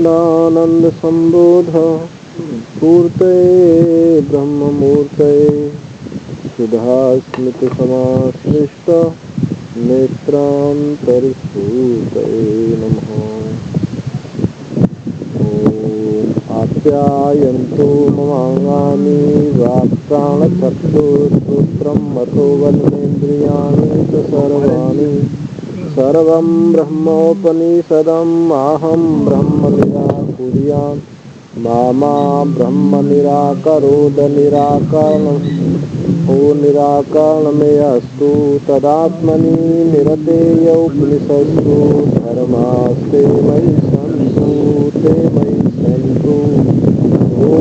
सच्चिदानंद संबोध पूर्तये ब्रह्ममूर्तये सुधास्मृत समाश्लिष्ट नेत्रांतरस्फूर्तये नमः। आप्यायन्तु ममाङ्गानि वाक्प्राणचक्षुश्रोत्रं मतो बलमिन्द्रियाणि च सर्वाणि सर्वं ब्रह्मोपनिषदम् अहं ब्रह्म निराकुर्याम् मा ब्रह्म निराकरोद निराकरणमेऽस्तु तदात्मनि निरतेयोपनिषत्सु धर्मास्ते मयि सन्तु ते मयि सन्तु। ॐ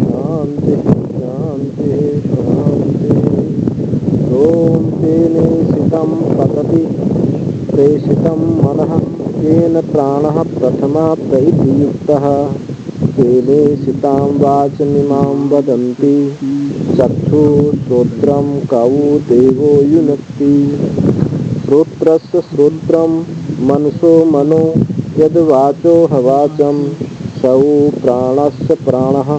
शान्ति शान्ति शान्ति। ॐ तेने सितं पतति प्रेषितं मनः येन प्राणः प्रथमः प्रइतियुक्तः तेने सितां वाचमिमां वदन्ति चक्षुश्रोत्रं कौ देवो युनक्ति। श्रोत्रस्य श्रोत्रं मनसो मनो यद्वाचो हवाचं सौ प्राणस्य प्राणः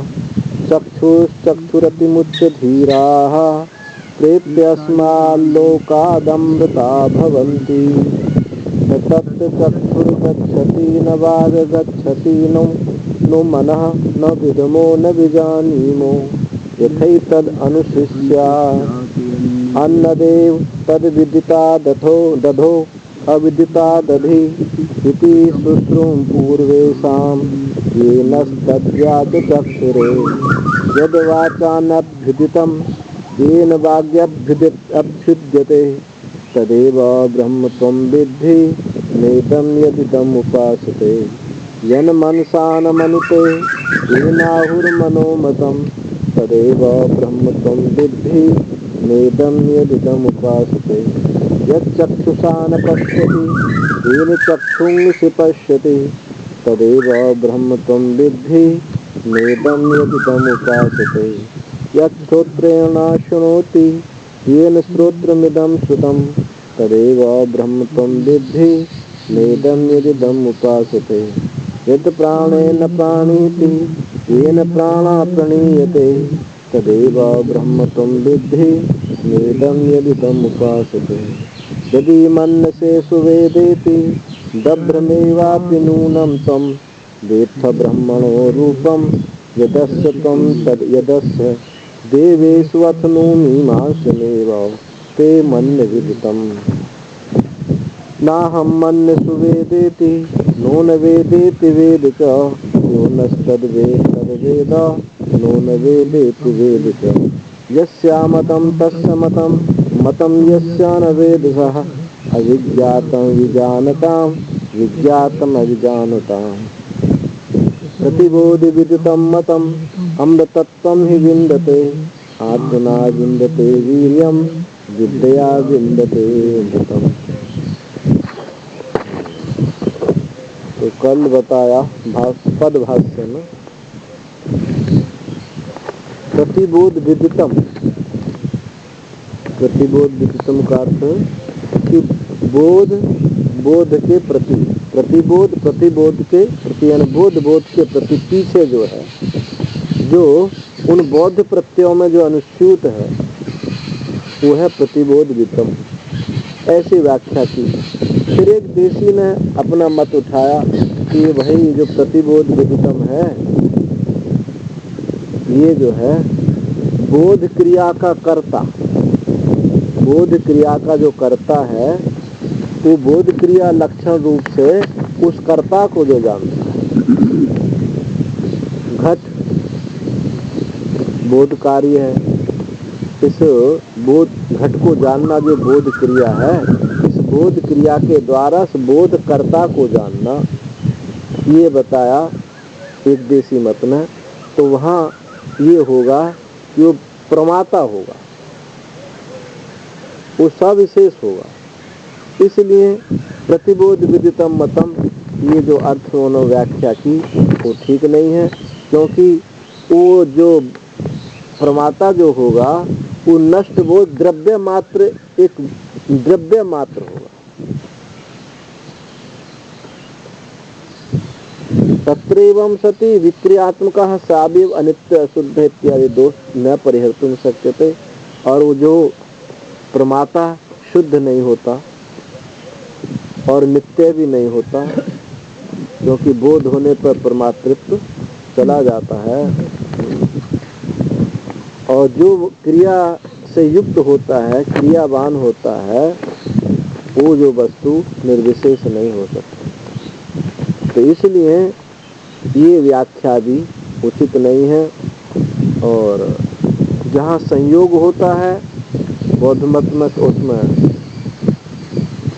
चक्षुश्चक्षुरतिमुच्य धीराः प्रेत्यस्माल्लोकादमृता भवन्ति। न तत् चक्षुर्गच्छति न वाग्गच्छति नो मनः न विद्मो न विजानीमो यथैतद् अनुशिष्यात् अन्नदेव तद्विदिता दधो अविदिता दधि इति शुश्रूं पूर्वेषां येनस्तद्व्यात् चक्षुरे यद्वाचानभ्युदितं येन वाग्यभ्युद्यते तदेव ब्रह्म त्वं विद्धि नेदं यदिदम् उपासते यन्मनसा न मनुते येनाहुर्मनोमतं तदेव ब्रह्म त्वं विद्धि नेदं यदिदम् उपासते यच्चक्षुषा न पश्यति येन चक्षुंषि पश्यति तदेव ब्रह्म त्वं विद्धि नेदं यदिदम् उपासते यच्छ्रोत्रेण न शृणोति येन श्रोत्रमिदं श्रुतं तदेव ब्रह्म त्वं विद्धि नेदं यदिदम् उपासते यत् प्राणेन प्राणीति येन प्राणा प्रणीयते तदेव ब्रह्म त्वं विद्धि नेदं यदिदम् उपासते यदि मन्यसे सुवेदेति दभ्रमेवापि नूनं त्वं वेत्थ ब्रह्मणो रूपं यदस्य त्वं तद्यदस्य देवेषु अथ नो मीमांसमेव ते मन्य विदितम् नाहं मन्य सुवेदेति नो न वेदेति वेद च यो नस्तद्वेद तद्वेद नो न वेदेति वेद च यस्यामतं तस्य मतं मतं यस्या न वेद सः अविज्ञातं विजानतां विज्ञातम् अविजानताम् प्रतिबोधि विदितं मतम् अमृतत्वं हि विन्दते आत्मना विन्दते वीर्यं विद्यया विन्दते अमृतम्। तो कल बताया पद भाष्य में प्रतिबोध विदितम का अर्थ कि बोध के प्रति प्रतिबोध के प्रति यानी बोध के प्रति पीछे जो है जो उन बौद्ध प्रत्ययों में जो अनुस्यूत है वो है प्रतिबोध विदितम। ऐसी व्याख्या की। फिर एक देशी ने अपना मत उठाया कि भाई जो प्रतिबोध विदितम है ये जो है बोध क्रिया का कर्ता, बोध क्रिया का जो कर्ता है वो बोध क्रिया लक्षण रूप से उस कर्ता को जो जानता है। घट बोध कार्य है, इस बोध घट को जानना जो बोध क्रिया है, इस बोध क्रिया के द्वारा इस बोध कर्ता को जानना ये बताया एक देशी मत में। तो वहाँ ये होगा कि वो प्रमाता होगा, वो सविशेष होगा। इसलिए प्रतिबोध विदितम मतम ये जो अर्थ उन्होंने व्याख्या की वो ठीक नहीं है, क्योंकि वो जो प्रमाता जो होगा वो नष्ट बोध द्रव्य मात्र एक द्रव्य मात्र होगा। तत्रैवं सति विक्रियात्मकः सावयव अनित्य अशुद्ध इत्यादि दोष न परिहर्तुं शक्यते। और वो जो प्रमाता शुद्ध नहीं होता और नित्य भी नहीं होता, क्योंकि बोध होने पर परमातृत्व चला जाता है। और जो क्रिया से युक्त होता है, क्रियावान होता है, वो जो वस्तु निर्विशेष नहीं हो सकती। तो इसलिए ये व्याख्या भी उचित नहीं है। और जहाँ संयोग होता है बौद्ध मत में, तो उसमें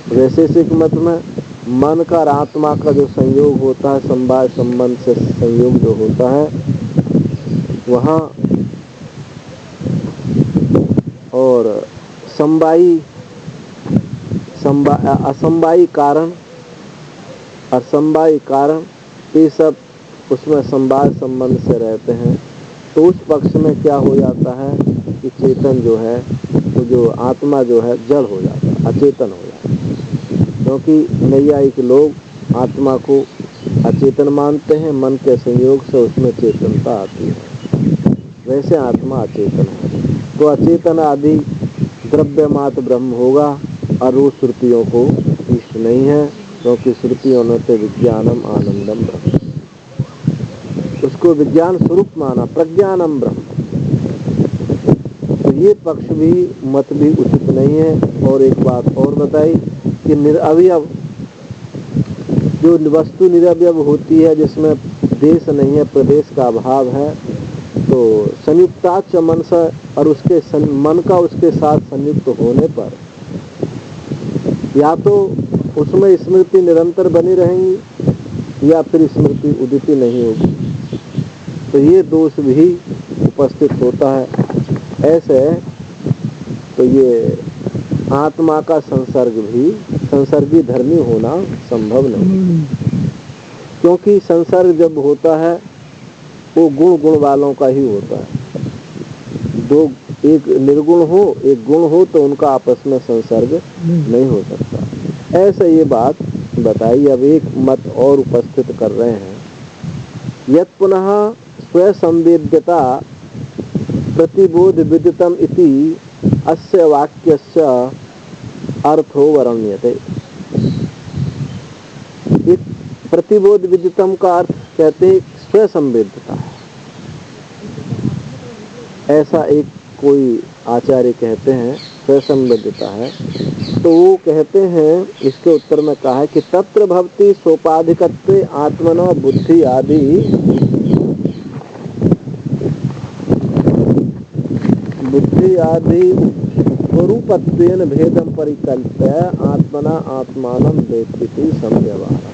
वैशेषिक मत में मन का और आत्मा का जो संयोग होता है, समवाय संबंध से संयोग जो होता है वहाँ, और असमवायी कारण और समवायी कारण, ये सब उसमें समवाय संबंध से रहते हैं। तो उस पक्ष में क्या हो जाता है कि चेतन जो है, तो जो आत्मा जो है जड़ हो जाता है, अचेतन हो जाता है। क्योंकि नैयायिक लोग आत्मा को अचेतन मानते हैं, मन के संयोग से उसमें चेतनता आती है, वैसे आत्मा अचेतन है। तो अचेतन आदि द्रव्य मात्र ब्रह्म होगा, और वो श्रुतियों को इष्ट नहीं है, क्योंकि श्रुतियों ने तो विज्ञानम आनंदम ब्रह्म, उसको विज्ञान स्वरूप माना, प्रज्ञानम ब्रह्म। तो ये पक्ष भी मत भी उचित नहीं है। और एक बात और बताई कि निरअवयव, जो वस्तु निरअवयव होती है, जिसमें देश नहीं है, प्रदेश का अभाव है, तो संयुक्ताच मनसा, और उसके मन का उसके साथ संयुक्त होने पर या तो उसमें स्मृति निरंतर बनी रहेंगी, या फिर स्मृति उदित नहीं होगी। तो ये दोष भी उपस्थित होता है। ऐसे तो ये आत्मा का संसर्ग भी, संसर्गी धर्मी होना संभव नहीं, क्योंकि संसर्ग जब होता है वो गुण वालों का ही होता है। दो, एक निर्गुण हो एक गुण हो, तो उनका आपस में संसर्ग नहीं हो सकता। ऐसे ये बात बताई। अब एक मत और उपस्थित कर रहे हैं, यत् पुनः स्वसंवेद्यता प्रतिबोध विदितम इति अस्य वाक्यस्य अर्थो वर्ण्यते। एक प्रतिबोध विदितम का अर्थ कहते हैं स्वसंवेद्यता है, ऐसा एक कोई आचार्य कहते हैं स्वसंवेद्यता है। तो वो कहते हैं, इसके उत्तर में कहा है कि तत्र भवति सोपाधिकत्वे आत्मनो बुद्धि आदि स्वरूपत्वेन भेदम परिकल्प्य आत्मना आत्मानं वेत्ति संव्यवहारः।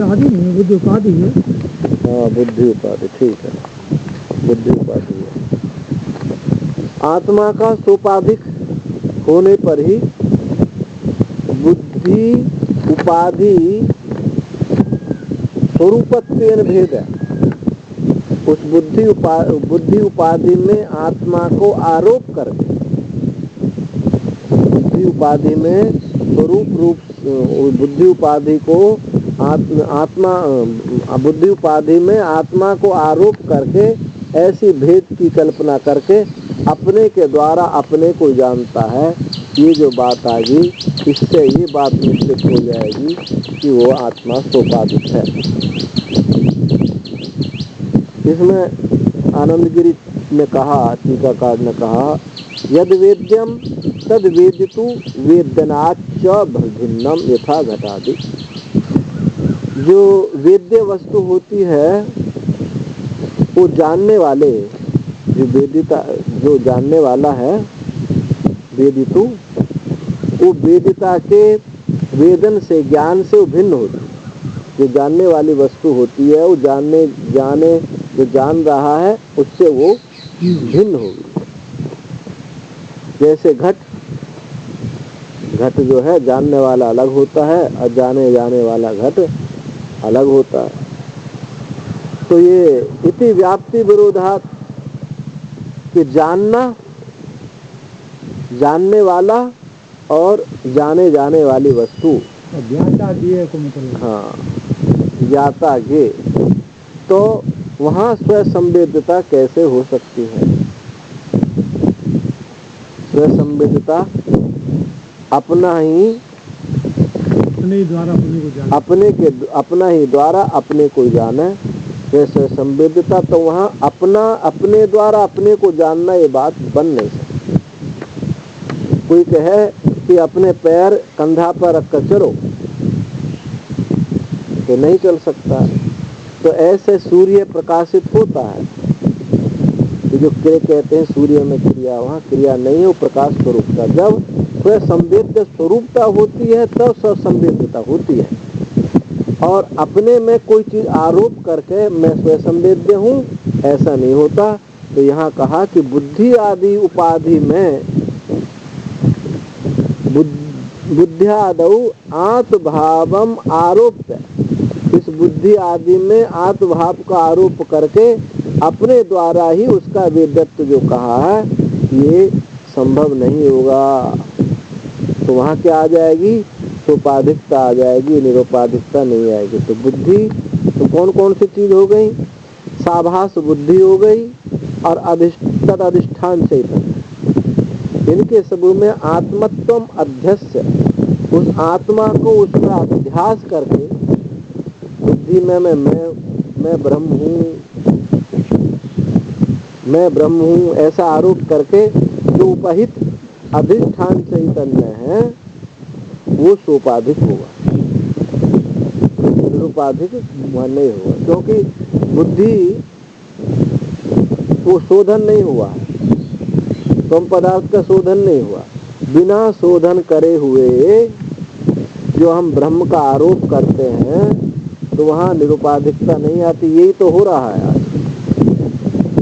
आदि नहीं, बुद्धि उपाधि है। हाँ, बुद्धि उपाधि, ठीक है, बुद्धि उपाधि है। आत्मा का सोपाधिक होने पर ही बुद्धि उपाधि स्वरूपत्वेन भेद है। उस बुद्धि उपाधि में आत्मा को आरोप करके, बुद्धि उपाधि में स्वरूप रूप, बुद्धि उपाधि को आत्मा बुद्धि उपाधि में आत्मा को आरोप करके, ऐसी भेद की कल्पना करके अपने के द्वारा अपने को जानता है। ये जो बात आ गई, इससे ये बात निश्चित हो जाएगी कि वो आत्मा सोपाधिक है। इसमें आनंदगिरी ने कहा, टीकाकार ने कहा, यद वेद्यम तद वेदितु वेदनाच्च भिन्नम यथा घटादि। जो वेद्य वस्तु होती है, वो जानने वाले, जो वेदिता, जो जानने वाला है वेदितु, वो वेदिता के वेदन से, ज्ञान से वो भिन्न होती है। जो जानने वाली वस्तु होती है, वो जो जान रहा है उससे वो भिन्न होगी। जैसे घट जो है, जानने वाला अलग होता है और जाने वाला घट अलग होता है। तो ये इति व्याप्ति विरोधात, कि जानने वाला और जाने वाली वस्तु, ज्ञाता दिए को मतलब। हाँ, ज्ञाता गे, तो वहाँ स्वसंवेद्यता कैसे हो सकती है? स्वसंवेद्यता अपना ही द्वारा अपने को जाने, अपना ही द्वारा अपने को जाने। जैसे संवेद्यता तो वहाँ अपने द्वारा अपने को जानना, ये बात बन नहीं सकती। कोई कहे कि अपने पैर कंधा पर रखकर चलो तो नहीं चल सकता। तो ऐसे सूर्य प्रकाशित होता है, तो जो कहते हैं सूर्य में क्रिया, वहाँ क्रिया नहीं है, वो प्रकाश स्वरूपता। जब स्वसंवेद्य स्वरूपता होती है तब स्वसंवेद्यता होती है। और अपने में कोई चीज आरोप करके मैं स्वसंवेद्य हूँ, ऐसा नहीं होता। तो यहाँ कहा कि बुद्धि आदि उपाधि में बुद्ध्यादौ आत्मभावम आरोप्य, इस बुद्धि आदि में आत्मभाव का आरोप करके अपने द्वारा ही उसका वेद्यत्व जो कहा है, ये संभव नहीं होगा। तो वहाँ क्या आ जाएगी? सोपाधिकता आ जाएगी, निरुपाधिकता नहीं आएगी। तो बुद्धि तो कौन कौन सी चीज हो गई? साभास बुद्धि हो गई और अधिष्ठान चैतन्य। इनके सब में आत्मत्वम अध्यस्य, उस आत्मा को उसमें अभ्यास करके बुद्धि में मैं ब्रह्म हूँ, मैं ब्रह्म हूँ ऐसा आरोप करके जो उपहित अधिष्ठान चैतन्य है वो सोपाधिक होगा, निरुपाधिक वह नहीं होगा। क्योंकि बुद्धि वो शोधन नहीं हुआ है, तुम पदार्थ का शोधन नहीं हुआ। बिना शोधन करे हुए जो हम ब्रह्म का आरोप करते हैं तो वहाँ निरुपाधिकता नहीं आती। यही तो हो रहा है आज।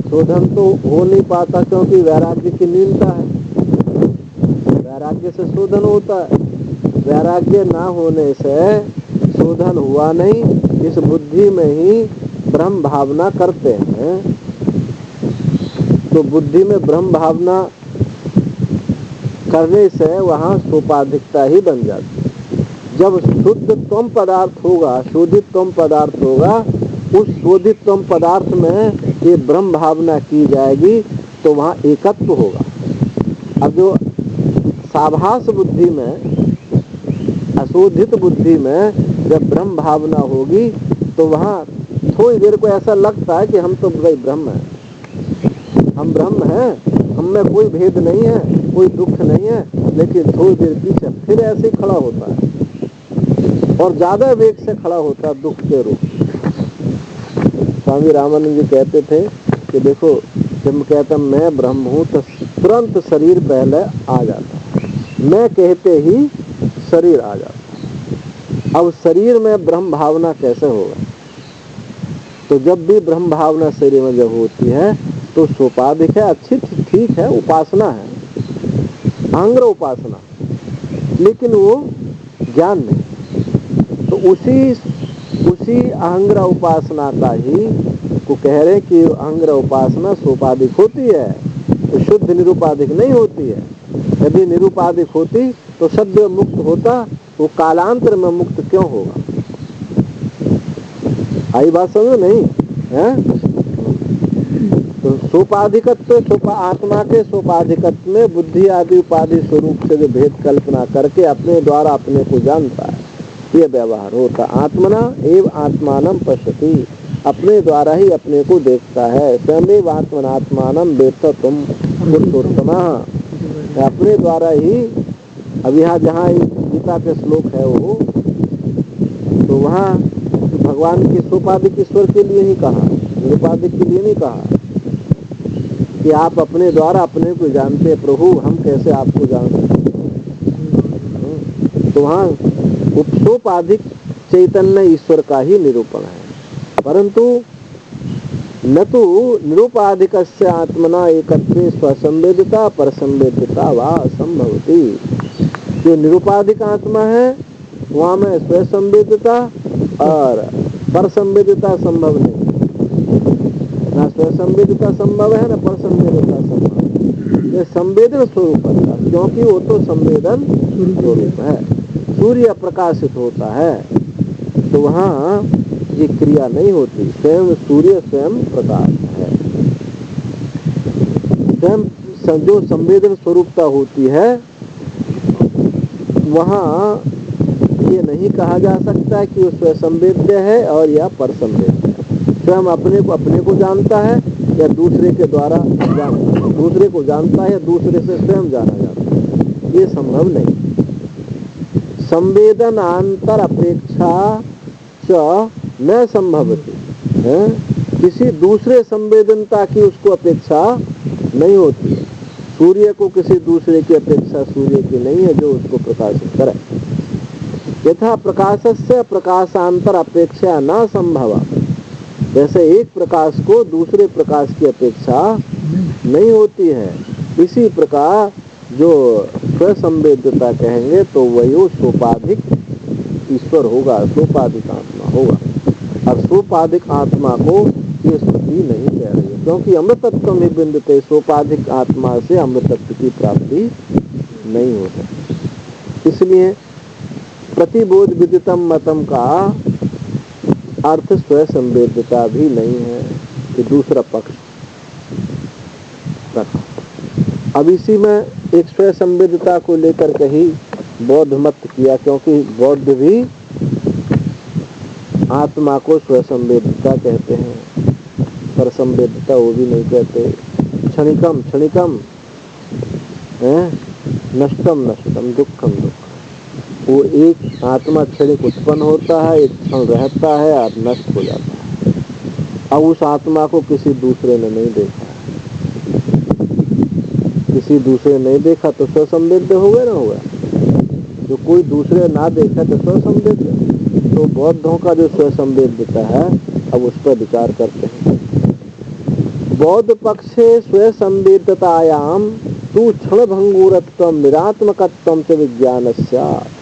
शोधन तो हो नहीं पाता क्योंकि वैराग्य की न्यूनता है। वैराग्य से शोधन होता है, वैराग्य ना होने से शोधन हुआ नहीं। इस बुद्धि में ही ब्रह्म भावना करते हैं, तो बुद्धि में ब्रह्म भावना करने से वहाँ सोपाधिकता ही बन जाती है। जब शुद्ध त्वम पदार्थ होगा, शोधित त्वम पदार्थ होगा, उस शोधित त्वम पदार्थ में ये ब्रह्म भावना की जाएगी तो वहाँ एकत्व होगा। अब जो साभास बुद्धि में, अशोधित बुद्धि में जब ब्रह्म भावना होगी तो वहाँ थोड़ी देर को ऐसा लगता है कि हम तो भाई ब्रह्म हैं, हम ब्रह्म हैं, हम में कोई भेद नहीं है, कोई दुख नहीं है। लेकिन थोड़ी देर पीछे फिर ऐसे ही खड़ा होता है और ज्यादा वेग से खड़ा होता है दुख के रूप। स्वामी रामानंद जी कहते थे कि देखो, जब मैं कहता मैं ब्रह्म हूँ तो तुरंत शरीर पहले आ जाता है, मैं कहते ही शरीर आ जाता। अब शरीर में ब्रह्म भावना कैसे होगा? तो जब भी ब्रह्म भावना शरीर में जब होती है तो सोपाधिक है, अच्छी ठीक है, उपासना है, आंग्र उपासना, लेकिन वो ज्ञान नहीं। तो उसी अहंग्र उपासना का ही को कह रहे कि अहंग्र उपासना सोपाधिक होती है, तो शुद्ध निरुपाधिक नहीं होती है। यदि निरुपाधिक होती तो सद्य मुक्त होता, वो कालांतर में मुक्त क्यों होगा? आई बात समझो नहीं है? तो सोपाधिकत्व, आत्मा के सोपाधिकत्व में बुद्धि आदि उपाधि स्वरूप से जो भेद कल्पना करके अपने द्वारा अपने को जानता है, ये व्यवहार होता। आत्मना एव आत्मानम पश्यति, अपने द्वारा ही अपने को देखता है। स्वयं आत्मनात्मानम वेत्थ तुम पुरुषोत्तमा, अपने द्वारा ही। अब यहाँ जहाँ गीता के श्लोक है वो, तो वहाँ भगवान के सोपाधिक ईश्वर के लिए ही कहा, निरुपाधिक के लिए नहीं कहा कि आप अपने द्वारा अपने को जानते हैं। प्रभु हम कैसे आपको जान सकते हैं? तो वहाँ उपसोपाधिक चैतन्य ईश्वर का ही निरूपण है, परंतु न तो निरुपाधिकस्य आत्मना एकत्वे स्वसंवेदिता परसंवेदिता वा असंभवती। जो निरुपाधिक आत्मा है वहाँ में स्वसंवेदिता और परसंवेदिता संभव नहीं। ना स्वसंवेदिता संभव है, ना परसंवेदिता संभव। ये संवेदन स्वरूप है, क्योंकि वो तो संवेदन स्वरूप है, सूर्य प्रकाशित होता है। तो वहाँ ये क्रिया नहीं होती। स्वयं सूर्य स्वयं प्रकाश है। स्वयं जो संवेदन स्वरूपता होती है वहाँ ये नहीं कहा जा सकता कि वो स्वयं संवेद्य है और या पर संवेद्य है। स्वयं अपने को जानता है या दूसरे के द्वारा दूसरे को जानता है या दूसरे से स्वयं जाना जाता है, ये संभव नहीं। संवेदनांतर अपेक्षा च न संभवती है, किसी दूसरे संवेदनता की उसको अपेक्षा नहीं होती है। सूर्य को किसी दूसरे की अपेक्षा सूर्य की नहीं है जो उसको प्रकाशित करे। यथा प्रकाशस्य प्रकाशांतर अपेक्षा न संभव, जैसे एक प्रकाश को दूसरे प्रकाश की अपेक्षा नहीं होती है, इसी प्रकार जो स्वसंवेद्यता कहेंगे तो वही सोपाधिक ईश्वर होगा, सोपाधिक आत्मा होगा। और सोपाधिक आत्मा को ये स्तुति नहीं कह रही है, क्योंकि अमृतत्व ही बिंदते, सोपाधिक आत्मा से अमृतत्व की प्राप्ति नहीं हो सकती। इसलिए प्रतिबोध विदितम मतम का अर्थ स्वसंवेद्यता भी नहीं है, कि दूसरा पक्ष रखा। अब इसी में एक स्वसंवेद्यता को लेकर के ही बौद्ध मत किया, क्योंकि बौद्ध भी आत्मा को स्वसंवेद्यता कहते हैं, पर संवेद्यता वो भी नहीं कहते। क्षणिकम क्षणिकम नष्टम नष्टम दुखम दुख, वो एक आत्मा क्षणिक उत्पन्न होता है, एक क्षण रहता है और नष्ट हो जाता है। अब उस आत्मा को किसी दूसरे ने नहीं देखा, किसी दूसरे ने नहीं देखा तो स्वसंवेद्य हो गया ना होगा। जो कोई दूसरे ना देखा तो स्वसंवेद्य। तो बौद्धों का जो स्वसंवेद्यता है अब उस पर विचार करते हैं। बौद्ध पक्षे स्वसंवेद्यतायाम तू क्षणभंगुरत्वम निरात्मकत्वम च विज्ञानस्यात्।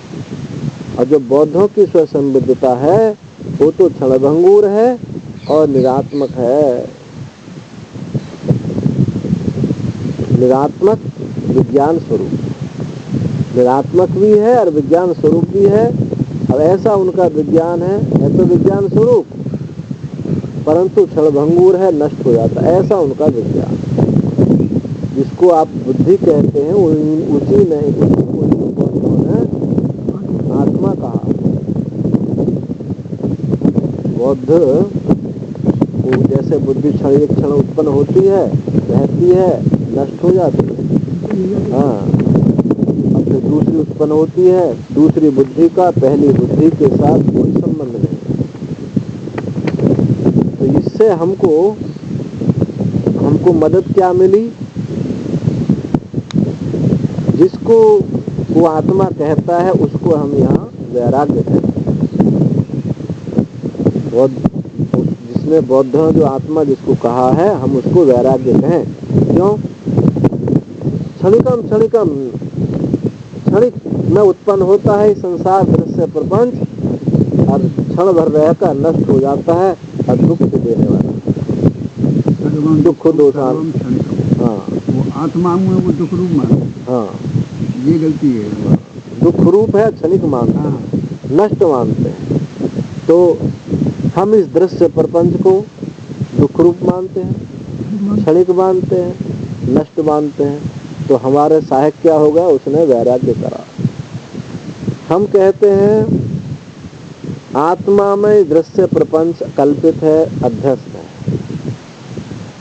और जो बौद्धों की स्वसंवेद्यता है वो तो क्षणभंगुर है और निरात्मक है, निरात्मक विज्ञान स्वरूप, निरात्मक भी है और विज्ञान स्वरूप भी है। अब ऐसा उनका विज्ञान है तो विज्ञान स्वरूप, परंतु क्षणभंगुर है, नष्ट हो जाता है, ऐसा उनका विज्ञान। जिसको आप बुद्धि कहते हैं उसी ने आत्मा कहा। बौद्ध वो जैसे बुद्धि क्षण एक क्षण उत्पन्न होती है, रहती है, नष्ट हो जाती है, हाँ, अब फिर दूसरी उत्पन्न होती है, दूसरी बुद्धि का पहली बुद्धि के साथ कोई संबंध नहीं। तो इससे हमको मदद क्या मिली? जिसको वो आत्मा कहता है उसको हम यहाँ वैराग्य कहते हैं। जिसने बौद्ध जो आत्मा जिसको कहा है हम उसको वैराग्य कहें। क्यों? क्षणिकम क्षणिकम, क्षणिक में उत्पन्न होता है संसार दृश्य प्रपंच और क्षण भर रहकर नष्ट हो जाता है और दुख देने वाला दुख दोषान। हाँ, वो आत्मा में वो दुख रूप मान, हाँ, ये गलती है। दुख रूप है, क्षणिक मानते हैं, नष्ट मानते हैं। तो हम इस दृश्य प्रपंच को दुख रूप मानते हैं, क्षणिक मानते हैं, नष्ट मानते हैं। तो हमारे सहायक क्या होगा? उसने वैराग्य करा। हम कहते हैं आत्मा में दृश्य प्रपंच कल्पित है, अध्यस्त है,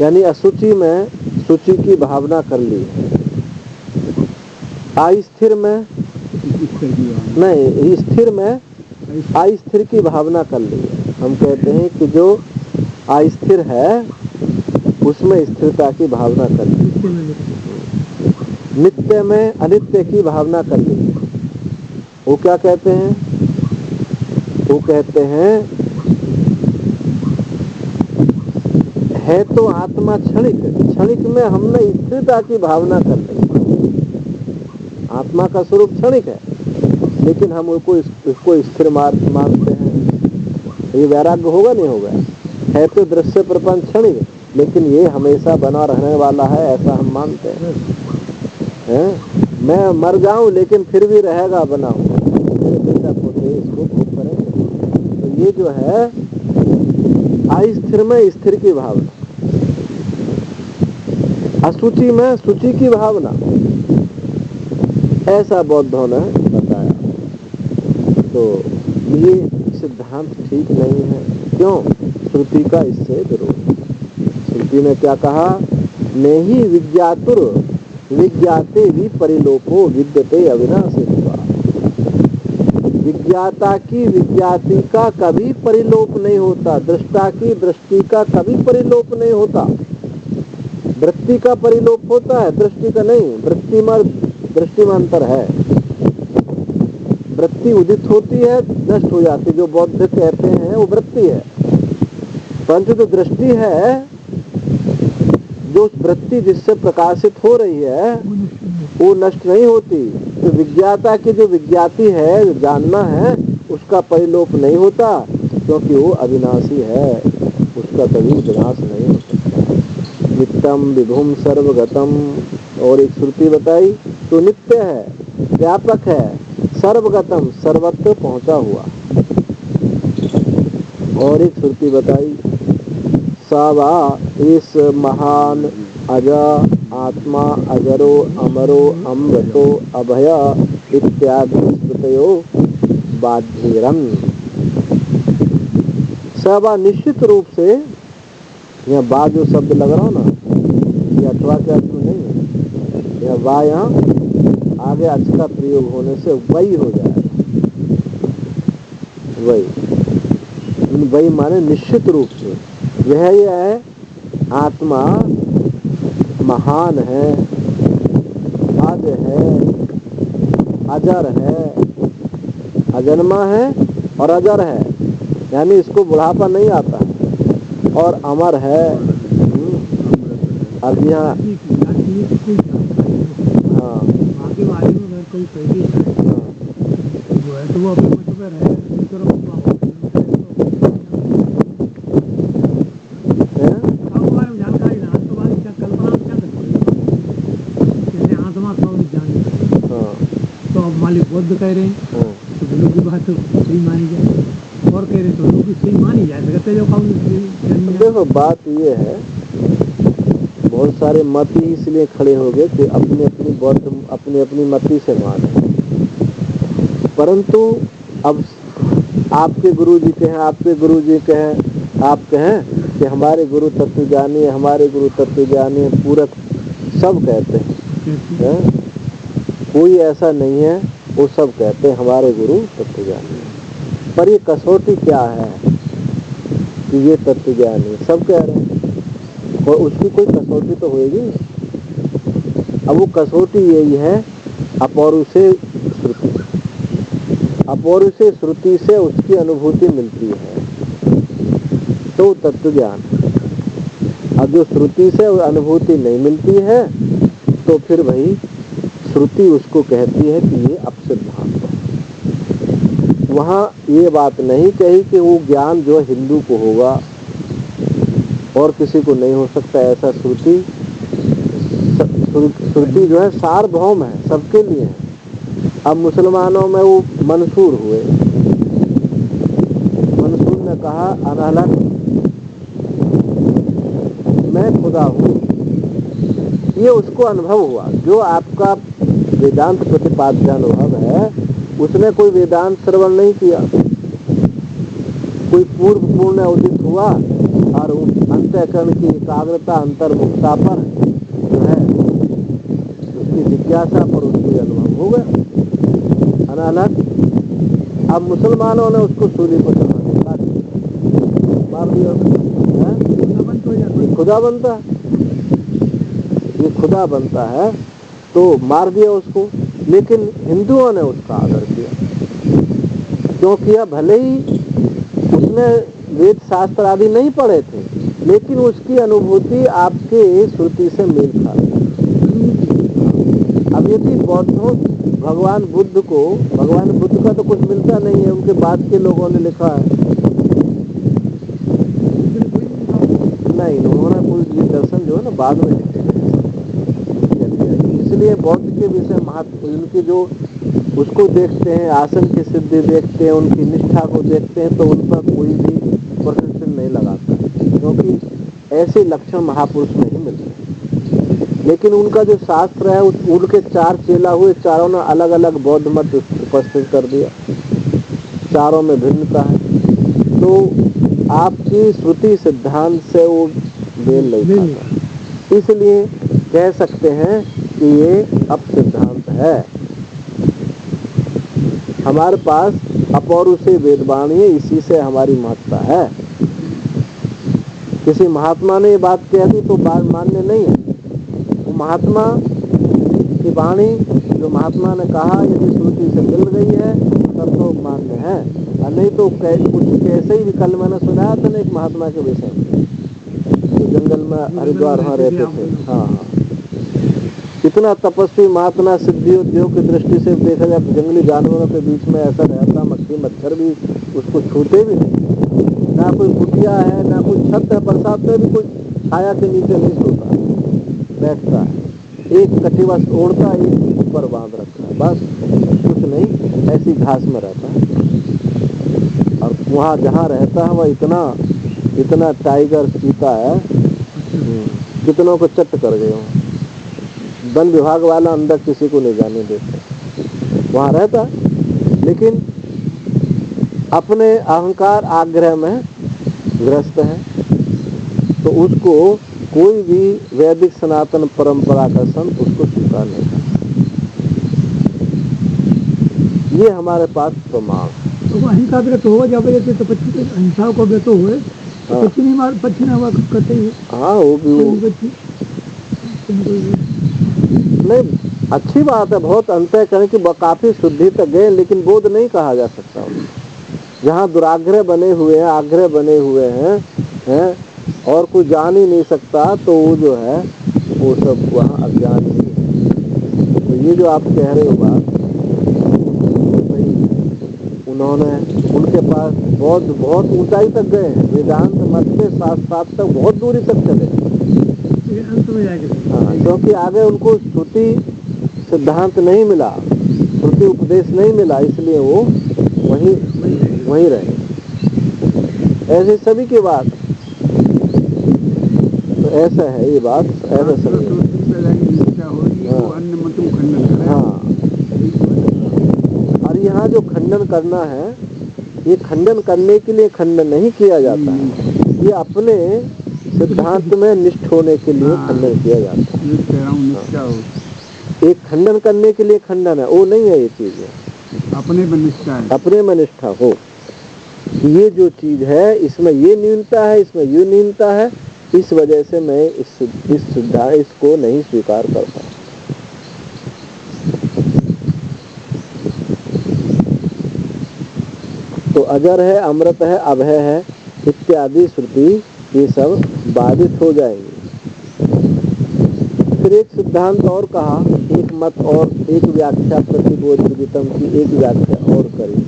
यानी अशुचि में शुचि की भावना कर ली है। अस्थिर में नहीं, स्थिर में अस्थिर की भावना कर ली है। हम कहते हैं कि जो अस्थिर है उसमें स्थिरता की भावना कर ली, नित्य में अनित्य की भावना कर ली। वो क्या कहते हैं? वो कहते हैं है तो आत्मा क्षणिक, क्षणिक में हमने स्थिरता की भावना कर ली। आत्मा का स्वरूप क्षणिक है लेकिन हम उसको स्थिर मानते हैं। ये वैराग्य होगा नहीं होगा? है तो दृश्य प्रपंच क्षणिक लेकिन ये हमेशा बना रहने वाला है, ऐसा हम मानते हैं। मैं मर जाऊं लेकिन फिर भी रहेगा बना हुआ, मेरे बेटा पोते इसको भोग करेंगे। तो ये जो है अस्थिर में स्थिर की भावना, अशुचि में शुचि की भावना, ऐसा बौद्धों ने बताया। तो ये सिद्धांत ठीक नहीं है। क्यों? श्रुति का इससे विरोध। श्रुति ने क्या कहा? नेहि विज्ञातुर विज्ञाते विपरिलोपो विद्यते अविनाशित्वा। विज्ञाता की विज्ञाति का कभी परिलोप नहीं होता, दृष्टा की दृष्टि का कभी परिलोप नहीं होता। वृत्ति का परिलोप होता है, दृष्टि का नहीं। दृष्टि में अंतर है। वृत्ति उदित होती है, नष्ट हो जाती, जो बौद्ध कहते हैं वो वृत्ति है। परंतु जो दृष्टि है, जो वृत्ति जिससे प्रकाशित हो रही है, वो नष्ट नहीं होती। तो विज्ञाता की जो विज्ञाति है, जो जानना है, उसका परिलोप नहीं होता, क्योंकि वो अविनाशी है, उसका कभी विनाश नहीं हो सकता। नित्यम विभुम सर्वगतम, और एक श्रुति बताई तो नित्य है, व्यापक है, सर्वगतम सर्वत्र पहुंचा हुआ। और एक श्रुति बताई सावा इस महान अजा आत्मा अजरो अमरो अमृतो अभय इत्यादि स्मृतयो बाध्यरन। सावा निश्चित रूप से, यहाँ बा जो शब्द लग रहा हो ना, ये अथवा के अर्थ में नहीं है। यह बा यहाँ आगे अच का प्रयोग होने से वही हो जाएगा। वही माने निश्चित रूप से। यह है आत्मा महान है, आज है, अजर है, अजन्मा है और अजर है, यानी इसको बुढ़ापा नहीं आता, और अमर है। अब यहाँ हाँ कोई पहली वो है तो वो अपने मत पर है, जानकारी ना तो वाली कल्पना क्या जैसे आत्मा तो अब मालिक बौद्ध कह रहे हैं तो लोग की बात तो सही मानी जाए, और कह रहे तो लोग की सही मानी जाए सकते जो काम। देखो बात ये है, बहुत सारे मत ही इसलिए खड़े हो गए कि अपनी अपनी बौद्ध अपनी अपनी मति से माने। परंतु अब आपके गुरु जी कहें, आपके गुरु जी कहें, आप कहें कि हमारे गुरु तत्व जानिए, हमारे गुरु तत्व जानिए, पूरक सब कहते हैं। कोई ऐसा नहीं है, वो सब कहते हैं हमारे गुरु तत्व जानिए। पर ये कसौटी क्या है कि ये तत्व जानिए, सब कह रहे हैं, और उसकी कोई कसौटी तो होगी। अब वो कसौटी यही है, अपौरुषे श्रुति। अपौरुषे श्रुति से उसकी अनुभूति मिलती है, तो तत्व ज्ञान। अब जो श्रुति से अनुभूति नहीं मिलती है, तो फिर वही श्रुति उसको कहती है कि ये अपसिद्धांत है। वहाँ ये बात नहीं कही कि वो ज्ञान जो हिंदू को होगा और किसी को नहीं हो सकता, ऐसा श्रुति जो है सार्वभौम है, सबके लिए है। अब मुसलमानों में वो मंसूर हुए, मंसूर ने कहा अनहलक मैं खुदा हूँ, ये उसको अनुभव हुआ। जो आपका वेदांत प्रतिपाद्य अनुभव है, उसने कोई वेदांत श्रवण नहीं किया, कोई पूर्व पूर्ण उदित हुआ और अंतःकरण की एकाग्रता अंतर्मुखता पर जो है उसकी जिज्ञासा पर उसको अनुभव हो गया अनालक। अब मुसलमानों ने उसको सूली पर चढ़ा दिया, मार दिया, खुदा बनता है, ये खुदा बनता है तो मार दिया उसको। लेकिन हिंदुओं ने उसका आदर किया, क्योंकि भले ही उसने वेद शास्त्र आदि नहीं पढ़े थे, लेकिन उसकी अनुभूति आपके श्रुति से मेल खाती। अब यदि बौद्धों भगवान बुद्ध का तो कुछ मिलता नहीं है, उनके बाद के लोगों ने लिखा है, नहीं उन्होंने कोई दर्शन जो है ना बाद में लिखे। इसलिए बौद्ध के विषय महत्व, उनकी जो उसको देखते हैं, आसन की सिद्धि देखते हैं, उनकी निष्ठा को देखते हैं, तो उन पर कोई भी प्रश्न लक्षण नहीं लगाता, क्योंकि ऐसे लक्षण महापुरुष में ही मिलते। लेकिन उनका जो शास्त्र है, उनके 4 चेला हुए, चारों ने अलग अलग बौद्ध मत उपस्थित कर दिया, चारों में भिन्नता है, तो आपकी श्रुति सिद्धांत से वो मेल नहीं खाता। इसलिए कह सकते हैं कि ये अपसिद्धांत है। हमारे पास अपौरुषेय वेदवाणी है, इसी से हमारी महत्ता है। किसी महात्मा ने ये बात कह दी तो बात मान्य नहीं है। वो महात्मा की वाणी, जो महात्मा ने कहा, यदि श्रुति से मिल गई है तब तो मान्य है, और नहीं तो कुछ कैसे ही। कल मैंने सुनाया था ना एक महात्मा के विषय में, जो जंगल में हरिद्वार वहाँ रहते थे। हाँ, इतना तपस्वी महात्मा, सिद्धि उद्योग की दृष्टि से देखा जाए तो जंगली जानवरों के बीच में ऐसा रहता, मक्खी मच्छर भी उसको छूते भी नहीं, ना कोई कुटिया है, ना कोई छत है, बरसात में भी कोई छाया के नीचे नहीं सोता, बैठता है, एक कटिवा ओढ़ता, एक ऊपर बांध रखता है, बस कुछ नहीं, ऐसी घास में रहता है। और वहाँ जहाँ रहता है वह इतना टाइगर चीता है, कितनों को चट कर गए हो। वन विभाग वाला अंदर किसी को नहीं जाने देते, वहाँ रहता, लेकिन अपने अहंकार आग्रह में ग्रस्त है, तो उसको कोई भी वैदिक सनातन परंपरा का संत उसको स्वीकार नहीं करता। ये हमारे पास प्रमाण। तो अहिंसा व्रत होगा जब रहते तो पक्षी अहिंसा को व्रत हुए, पक्षी नहीं मार, पक्षी ना हुआ करते ही। हाँ, वो भी नहीं, अच्छी बात है, बहुत अंतर करें कि काफी शुद्धि तक गए, लेकिन बोध नहीं कहा जा सकता। जहाँ दुराग्रह बने हुए हैं, आग्रह बने हुए हैं और कोई जान ही नहीं सकता, तो वो जो है वो सब वहाँ अज्ञान ही है। तो ये जो आप कह रहे हो बात, उन्होंने, उनके पास बहुत ऊंचाई तक गए, वेदांत मत के साथ तक बहुत दूरी तक चले, अंत में जाके। हाँ, क्योंकि आगे उनको श्रुति सिद्धांत नहीं मिला, श्रुति उपदेश नहीं मिला, इसलिए वो वहीं रहे। ऐसे सभी की बात, तो ऐसा है ये बात, ऐसा सभी। हाँ, और यहाँ जो खंडन करना है, ये खंडन करने के लिए खंडन नहीं किया जाता है, ये अपने सिद्धांत में निष्ठ होने के लिए खंडन किया जाता है। एक खंडन करने के लिए खंडन है, वो नहीं है ये चीज है, अपने में निष्ठा है, अपने में निष्ठा हो। ये जो चीज है, इसमें ये न्यूनता है, इसमें ये न्यूनता है, इस वजह से मैं इसको नहीं स्वीकार करता। तो अजर है, अमृत है, अभय है इत्यादि श्रुति, ये सब बाधित हो जाएंगे। फिर एक सिद्धांत और कहा, एक मत और एक व्याख्या प्रतिबोध विदितम की एक व्याख्या और करी।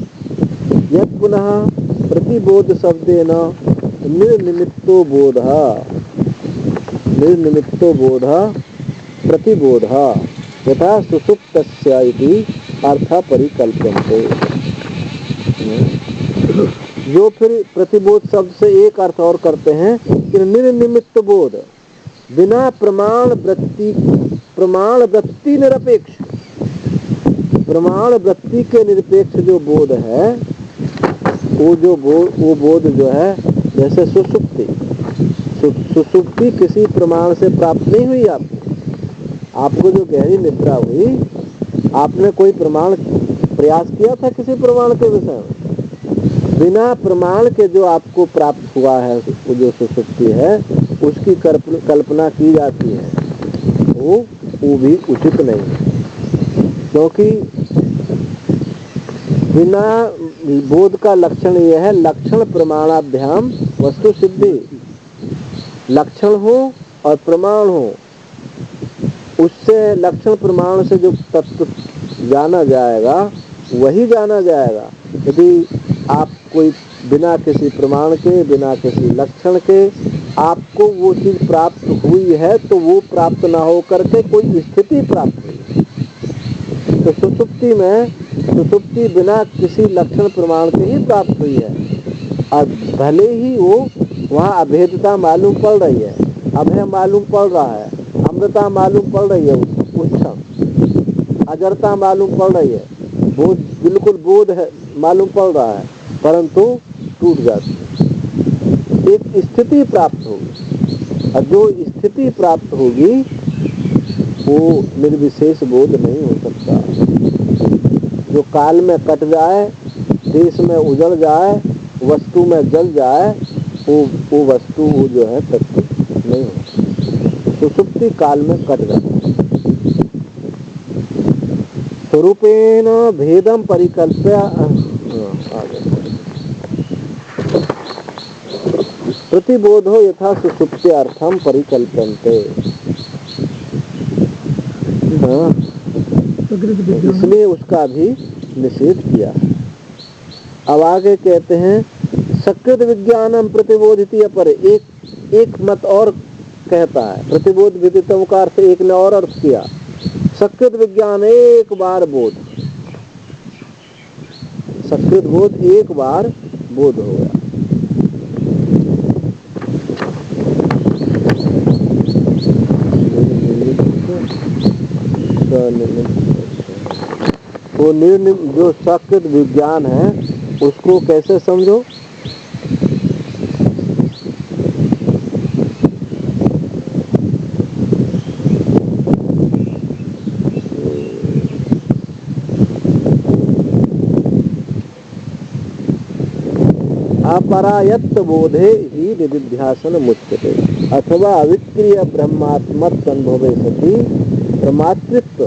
यत् पुनः प्रतिबोध शब्देन निर्निमित्तो बोधः प्रतिबोधः यथा सुषुप्तस्य इति अर्थ परिकल्प्यन्ते। जो फिर प्रतिबोध शब्द से एक अर्थ और करते हैं कि निर्निमित्त बोध, बिना प्रमाण वृत्ति निरपेक्ष, प्रमाण वृत्ति के निरपेक्ष जो बोध है, वो बोध जो है, जैसे सुषुप्ति किसी प्रमाण से प्राप्त नहीं हुई। आपको जो गहरी निद्रा हुई, आपने कोई प्रयास किया था किसी प्रमाण के विषय में? बिना प्रमाण के जो आपको प्राप्त हुआ है, वो जो सुषुप्ति है, उसकी कल्पना की जाती है, वो भी उचित नहीं है, क्योंकि बिना बोध का लक्षण यह है, लक्षण प्रमाणाभ्याम वस्तु सिद्धि। लक्षण हो और प्रमाण हो, उससे लक्षण प्रमाण से जो तत्व जाना जाएगा वही जाना जाएगा। यदि आप कोई बिना किसी प्रमाण के, बिना किसी लक्षण के आपको वो चीज प्राप्त हुई है, तो वो प्राप्त ना हो करके कोई स्थिति प्राप्त हुई। तो सुषुप्ति बिना किसी लक्षण प्रमाण के ही प्राप्त हुई है, और भले ही वो वहाँ अभेदता मालूम पड़ रही है, अभय मालूम पड़ रहा है, अमृता मालूम पड़ रही है, उस क्षण अजरता मालूम पड़ रही है, बोध बिल्कुल बोध है मालूम पड़ रहा है, परंतु टूट जाती है। एक स्थिति प्राप्त होगी, और जो स्थिति प्राप्त होगी वो निर्विशेष बोध नहीं हो सकता। जो काल में कट जाए, देश में उजड़ जाए, वस्तु में जल जाए, वो वस्तु वो जो है तत्व नहीं होती। सुषुप्ति काल में कट जाती है। स्वरूपेण भेदम परिकल्प्य प्रतिबोधो यथा सुषुप्ति अर्थम परिकल्पन्ते। इसलिए उसका भी निषेध किया। अब आगे कहते हैं सकृत विज्ञानम प्रतिबोधित पर एक मत और कहता है। प्रतिबोध विदितम का अर्थ एक ने और अर्थ किया। सकृत विज्ञान एक बार बोध, सकृत बोध एक बार बोध हो गया। वो जो सकृत विज्ञान है उसको कैसे समझो? अपरायत्त बोधे ही निदिध्यासन मुच्यते अथवा अविक्रिय ब्रह्मात्मक अनुभवे सति प्रमातृत्व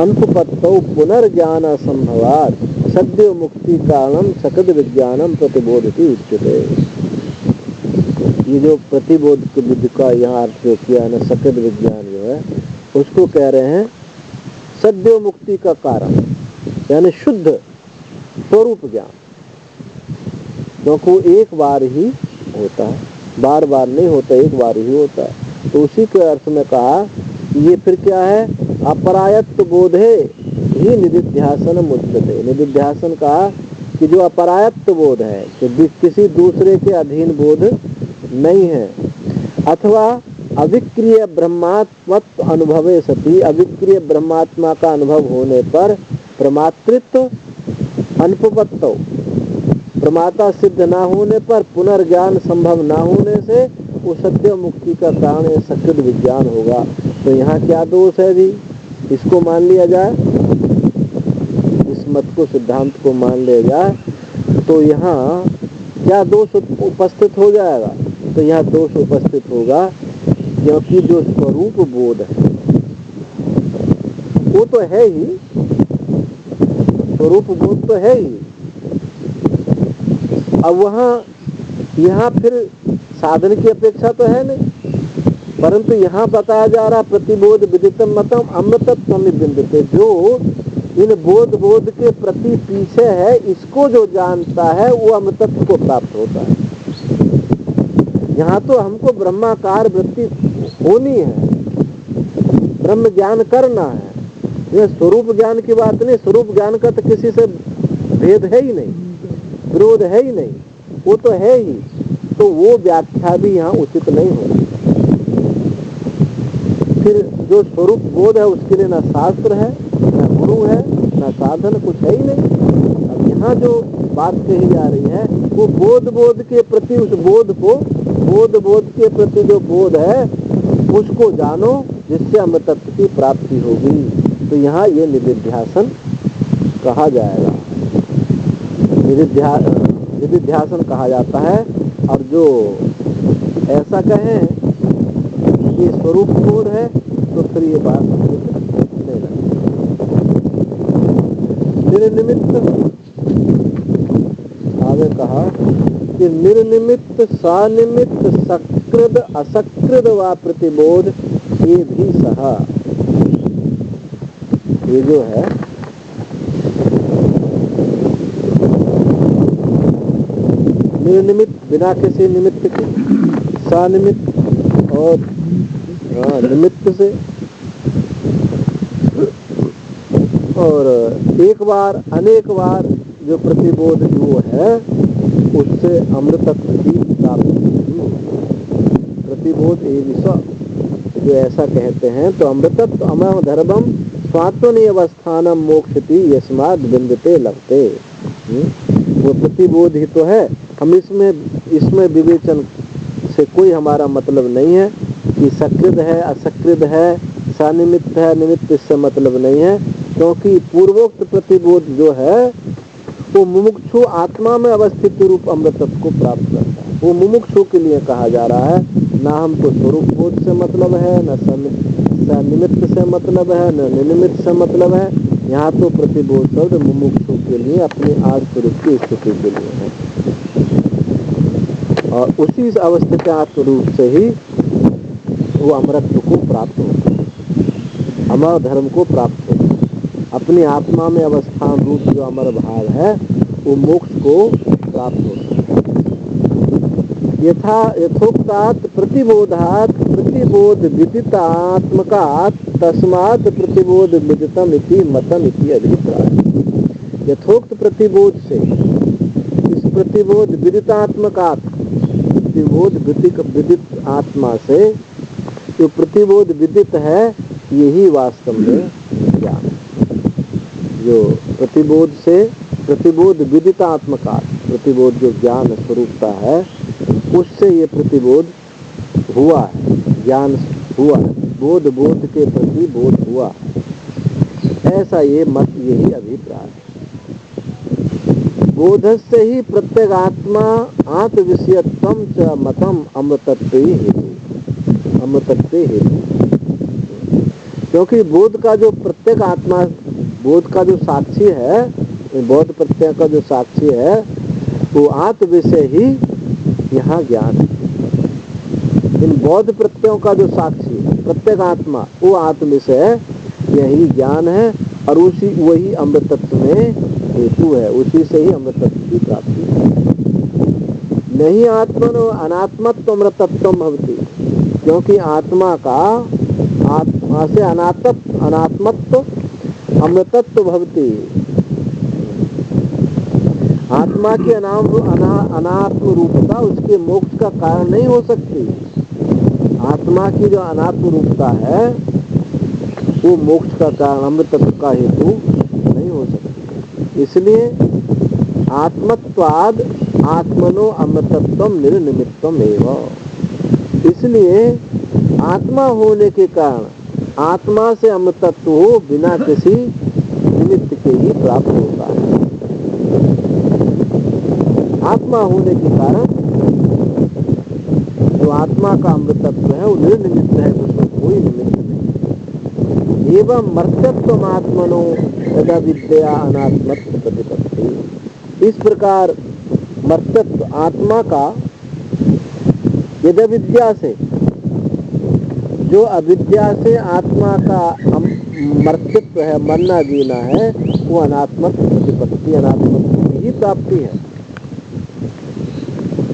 अनुपपत्तौ पुनर्ज्ञान संभवात् सद्यो मुक्ति कारणम सकद विज्ञानम प्रतिबोधति उच्यते। ये जो प्रतिबोध की विधि का यहाँ अर्थ जो किया है, सकद विज्ञान जो है उसको कह रहे हैं सद्यो मुक्ति का कारण, यानी शुद्ध स्वरूप ज्ञान, क्योंकि वो एक बार ही होता है, बार बार नहीं होता, एक बार ही होता है। तो उसी के अर्थ में कहा ये फिर क्या है? अपरायत्त बोधे ही निदिध्यासन मुच्यते। निदिध्यासन कहा कि जो अपरायत्त बोध है, कि किसी दूसरे के अधीन बोध नहीं है, अथवा अविक्रिय ब्रह्मात्मत्व अनुभवे सति, अविक्रिय ब्रह्मात्मा का अनुभव होने पर प्रमातृत्व अनुपपत्तौ, प्रमाता सिद्ध ना होने पर पुनर्ज्ञान संभव ना होने से वो सत्य मुक्ति का कारण ये सकृत विज्ञान होगा। तो यहाँ क्या दोष है जी? इसको मान लिया जाए, इस मत को, सिद्धांत को मान लिया जाए तो यहाँ क्या दोष उपस्थित हो जाएगा? तो यहाँ दोष उपस्थित होगा क्योंकि जो स्वरूप बोध है वो तो है ही, स्वरूप बोध तो है ही। अब वहाँ यहाँ फिर साधन की अपेक्षा तो है नहीं, परंतु यहाँ बताया जा रहा प्रतिबोध विदितम मतम अमृतत्व बिंदते, जो इन बोध के प्रति पीछे है, इसको जो जानता है वो अमृतत्व को प्राप्त होता है। यहाँ तो हमको ब्रह्माकार वृत्ति होनी है, ब्रह्म ज्ञान करना है। यह स्वरूप ज्ञान की बात नहीं, स्वरूप ज्ञान का तो किसी से भेद है ही नहीं, विरोध है ही नहीं, वो तो है ही। तो वो व्याख्या भी यहाँ उचित नहीं होगी। फिर जो स्वरूप बोध है उसके लिए ना शास्त्र है, ना गुरु है, ना साधन, कुछ है ही नहीं। अब यहाँ जो बात कही जा रही है वो बोध के प्रति, उस बोध को, बोध के प्रति जो बोध है उसको जानो, जिससे अमृतत्व की प्राप्ति होगी। तो यहाँ ये निदिध्यासन कहा जाएगा, निदिध्यासन कहा जाता है। और जो ऐसा कहें कि स्वरूप बोध है तो फिर ये बात नहीं लगती। निर्निमित्त आगे कहा कि निर्निमित्त सानिमित्त सकृद असकृद व प्रतिबोध ये भी सहा। ये जो है निर्निमित्त, बिना किसी निमित्त के, सानिमित्त और निमित्त से, और एक बार अनेक बार जो प्रतिबोध जो है उससे अमृतत्व की प्राप्ति होती है। प्रतिबोध एविष, जो ऐसा कहते हैं तो अमृतत्व अमर धर्मम स्वात्मनि अवस्थानम मोक्षति यस्माद् विन्दते लभते। वो प्रतिबोध ही तो है। हम इसमें विवेचन से कोई हमारा मतलब नहीं है कि सकृत है असकृत है, सनिमित्त है निमित्त, इससे मतलब नहीं है, क्योंकि पूर्वोक्त प्रतिबोध जो है वो मुमुक्षु आत्मा में अवस्थित रूप अमृतत्व को प्राप्त करता है। वो मुमुक्षु के लिए कहा जा रहा है, ना हमको स्वरूप बोध से मतलब है, न सनिमित्त से मतलब है, न निमित्त से मतलब है। यहाँ तो प्रतिबोध शब्द मुमुक्षु के लिए अपने आज स्वरूप की स्थिति के लिए है, और उसी अवस्थित आत्मरूप से ही वो अमरत्व को प्राप्त हो, अमर धर्म को प्राप्त हो। अपनी आत्मा में अवस्थान रूप जो अमर भाव है वो मोक्ष को प्राप्त होता है। यथोक्तात् प्रतिबोधात् प्रतिबोध विदितात्मकात् तस्मात् प्रतिबोध विदितम इति मतम इति अभिप्राय। यथोक्त प्रतिबोध से, इस प्रतिबोध विदितात्मकात्, प्रतिबोध विदित आत्मा से जो प्रतिबोध विदित है यही वास्तव में ज्ञान है। जो प्रतिबोध से, प्रतिबोध विदितात्मकात्, प्रतिबोध जो ज्ञान स्वरूपता है उससे ये प्रतिबोध हुआ है, ज्ञान हुआ है, बोध के प्रति बोध हुआ, ऐसा ये मत, यही अभिप्राय है। बोधस्य ही प्रत्यगात्मा आत्मविषयत्वं च मतम अमृतत्वे हेतु, क्योंकि बोध का जो प्रत्येक आत्मा, बोध का जो साक्षी है, बोध प्रत्यय का जो साक्षी है वो आत्म विषय ही यहाँ ज्ञान है। इन बौद्ध प्रत्ययों का जो साक्षी है प्रत्येक आत्मा, वो आत्म विषय यही ज्ञान है, और उसी वही अमृतत्व में हेतु है, उसी से ही अमृतत्व की प्राप्ति है। नहीं आत्मनो अनात्मत्व अमृतत्व भवति, क्योंकि आत्मा का, आत्मा से अनात्मत्व अमृतत्व भवति। आत्मा की अनात्म रूपता उसके मोक्ष का कारण नहीं हो सकती। आत्मा की जो अनात्म रूपता है वो मोक्ष का कारण, अमृतत्व का हेतु नहीं हो सकती। इसलिए आत्मत्वाद आत्मनो अमृतत्वम निर्निमित्तम एवं, इसलिए आत्मा होने के कारण आत्मा से अमृतत्व हो बिना किसी निमित्त के ही प्राप्त होता है। आत्मा होने के कारण जो आत्मा का अमृतत्व है वो निर्निमित्त है, उसमें कोई निमित्त नहीं। एवं मर्त्यत्व आत्मनो यदा विद्या अनात्मत्व प्रतिपत्ति, इस प्रकार मर्त्यत्व आत्मा का यदा विद्या से, जो अविद्या से आत्मा का मर्त्यत्व है, मरना जीना है, वो अनात्मत्व प्रतिपत्ति, अनात्मत्व की ही प्राप्ति है।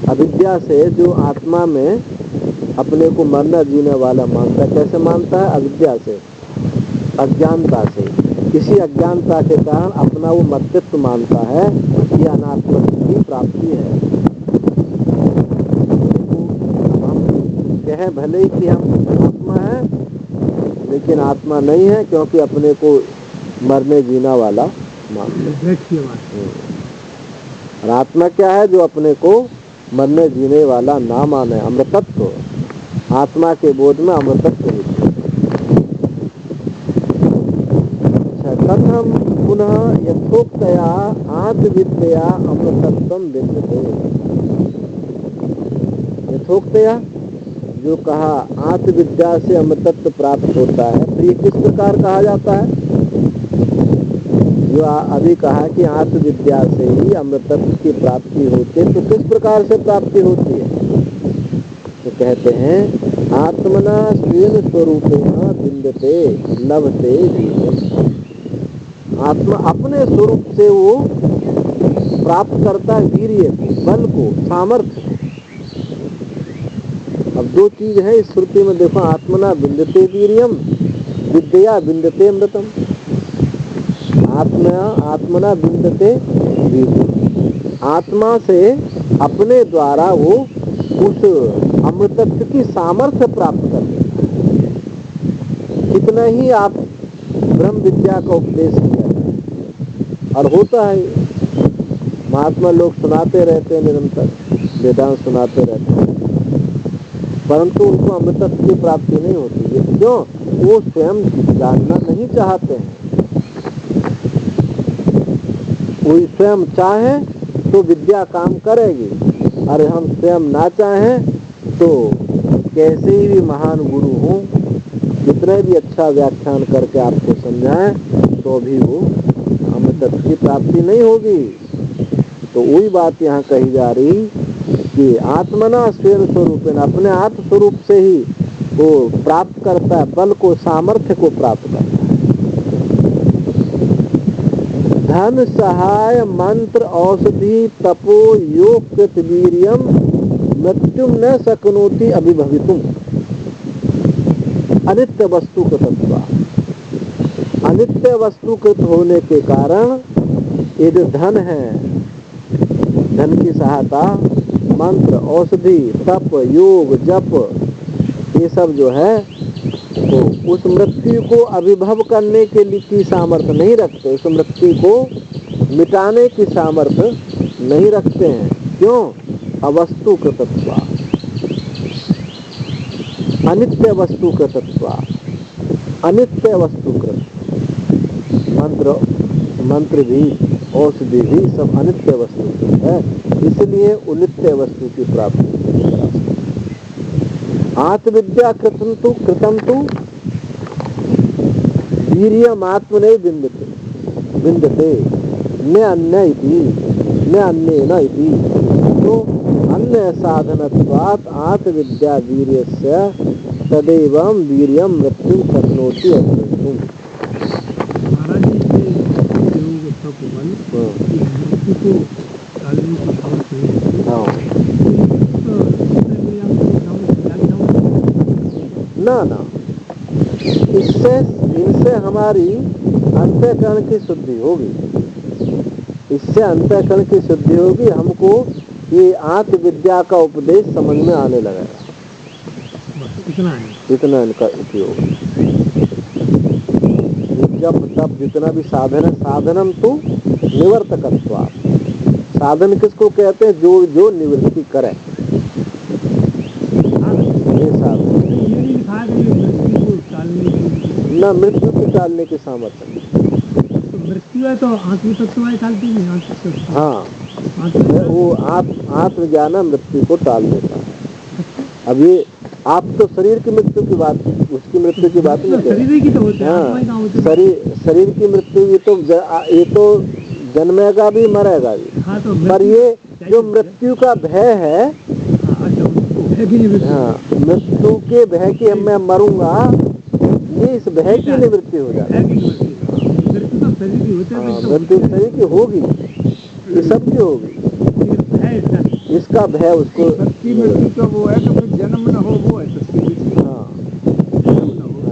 अविद्या से जो आत्मा में अपने को मरना जीने वाला मानता है, कैसे मानता है? अविद्या से, अज्ञानता से। किसी अज्ञानता के कारण अपना वो मर्त्यत्व मानता है, ये अनात्मत्व की प्राप्ति है। हम कहें भले ही कि हम आत्मा है, लेकिन आत्मा नहीं है, क्योंकि अपने को मरने जीना वाला मानते हैं। और आत्मा क्या है? जो अपने को मरने जीने वाला ना माने, अमृतत्व। आत्मा के बोध में अमृतत्व होता है। कथम पुनः यथोक्तया आत्मविद्या अमृतत्वम विद्यते। यथोक्तया जो कहा आत्मविद्या से अमृतत्व प्राप्त होता है, तो ये किस प्रकार कहा जाता है? जो अभी कहा कि आत्मविद्या से ही अमृतत्व की प्राप्ति होती है, तो किस प्रकार से प्राप्ति होती है? तो कहते हैं आत्मना स्वेन स्वरूपेण विन्दते लभते जीवन। आत्मा अपने स्वरूप से वो प्राप्त करता है वीर्य को, बल को, सामर्थ्य। अब दो चीज है इस श्रुति में, देखो, आत्मना विन्दते वीर्यम, विद्या विन्दते अमृतम। आत्मना विन्दते वीर्यम, आत्मा से अपने द्वारा वो उस अमृतत्व की सामर्थ्य प्राप्त कर लेता है। कितना ही आप ब्रह्म विद्या का उपदेश किया जाए, और होता है महात्मा लोग सुनाते रहते हैं, निरंतर वेदांत सुनाते रहते हैं, परंतु उनको अमृतत्व की प्राप्ति नहीं होती है। क्यों? वो स्वयं जानना नहीं चाहते हैं। वो स्वयं चाहे तो विद्या काम करेगी, अरे हम स्वयं ना चाहें तो कैसे ही महान गुरु हों, कितने भी अच्छा व्याख्यान करके आपको समझाएं, तो भी वो अमृतत्व की प्राप्ति नहीं होगी। तो वही बात यहाँ कही जा रही कि आत्मना स्वयं स्वरूप, अपने आत्म स्वरूप से ही वो प्राप्त करता है, बल को, सामर्थ्य को प्राप्त करता है। धन सहाय मंत्र औषधि तपो योग कृत वीर्यम मृत्युम न शक्नोति अभिभवितुम अनित्य वस्तु कृतत्वा। अनित्य वस्तुकृत होने के कारण ये जो धन है, धन की सहायता, मंत्र औषधि तप योग जप, ये सब जो है तो उस मृत्यु को अभिभव करने के लिए की सामर्थ्य नहीं रखते, उस मृत्यु को मिटाने की सामर्थ्य नहीं रखते हैं। क्यों? अवस्तु कृतत्वा, अनित्य वस्तु कृतत्वा, अनित्य वस्तु कृत। मंत्र भी औषधि भी सब अनित्य वस्तु है, इसलिए उनित्य वस्तु की प्राप्ति। आत्मविद्या कृतम तु वीर्यम आत्मने विन्दते न अन्य इति न अन्येन इति। तो अन्य साधनत्वात् आत्मविद्या वीर्यस्य तदेवं वीर्यम मृत्युं शक्नोति अभिभवितुम्। महाराज जी से योग तप बल मृत्यु को टालने की सामर्थ्य नहीं है। ना ना, इससे इनसे हमारी अंतःकरण की शुद्धि होगी, इससे अंतःकरण की शुद्धि होगी। हमको ये आत्मविद्या का उपदेश समझ में आने लगेगा, इतना इनका उपयोग। जब तब जितना भी साधन है, साधनम तो निवर्तकत्वा। साधन किसको कहते हैं? जो निवृत्ति करे, ये साधन। न मृत्यु को टालने की सामर्थ्य नहीं। मृत्यु है तो आत्मतत्व टालती नहीं। हाँ, वो आत्मज्ञान मृत्यु को टाल देता है। अब ये आप तो शरीर की मृत्यु की बात, उसकी मृत्यु की बात नहीं, शरीर की तो होती है। हाँ, शरीर की मृत्यु ये तो जन्मेगा भी मरेगा भी। हाँ, तो पर ये जो मृत्यु का भय है, हाँ, मृत्यु के भय की मैं मरूंगा, ये इस भय की निवृत्ति हो जाती है। मृत्यु शरीर की होगी, ये सबकी होगी, इसका भय उसको। मृत्यु का वो है तो जन्म न हो, वो है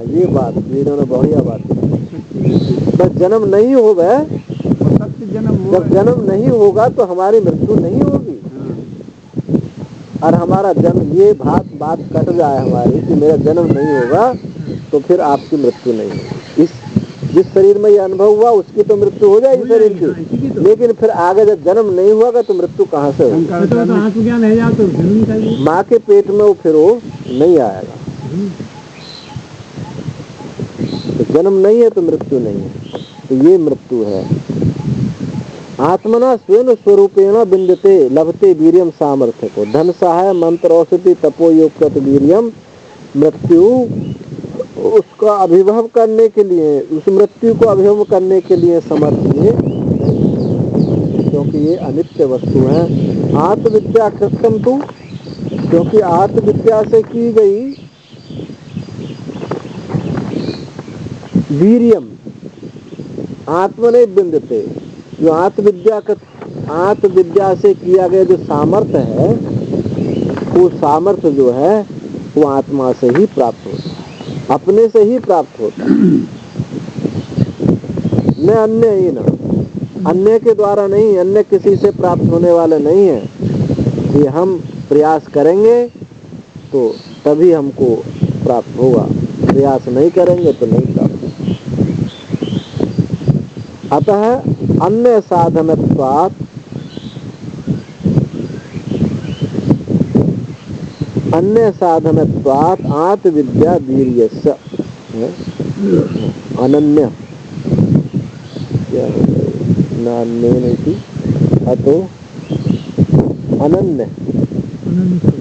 ये बात ये इन्होंने बढ़िया बात की। बस जन्म नहीं होगा, जब जन्म नहीं होगा तो हमारी मृत्यु नहीं होगी। और हमारा जन्म, ये बात कट जाए हमारी कि मेरा जन्म नहीं होगा, तो फिर आपकी मृत्यु नहीं होगी। जिस शरीर में ये अनुभव हुआ उसकी तो मृत्यु हो जाएगी शरीर की, लेकिन फिर आगे जब जन्म नहीं होगा तो मृत्यु कहाँ से होगी? माँ के पेट में वो फिर वो नहीं आएगा। तो जन्म नहीं है तो मृत्यु नहीं है, तो ये मृत्यु है। आत्मना स्वयं स्वरूपेण विन्दते लभते वीर्यम सामर्थ्य को। धन सहाय मंत्र औषधि तपो योग कृत वीर्यम मृत्यु, उसका अभिभव करने के लिए, उस मृत्यु को अभिभव करने के लिए समर्थ ये, क्योंकि ये अनित्य वस्तु है। आत्मविद्या कृतम तु, क्योंकि आत्मविद्या से की गई वीर्यम आत्मने विन्दते, जो आत्मविद्या से किया गया जो सामर्थ्य है, वो सामर्थ्य जो है वो आत्मा से ही प्राप्त होता है, अपने से ही प्राप्त होता है, न अन्य ही ना, अन्य के द्वारा नहीं, अन्य किसी से प्राप्त होने वाला नहीं है। ये हम प्रयास करेंगे तो तभी हमको प्राप्त होगा, प्रयास नहीं करेंगे तो नहीं प्राप्त। अतः अन्य साधनत्वात् आत्मविद्या वीर्यस्य अनन्य नान्य अतो अनन्य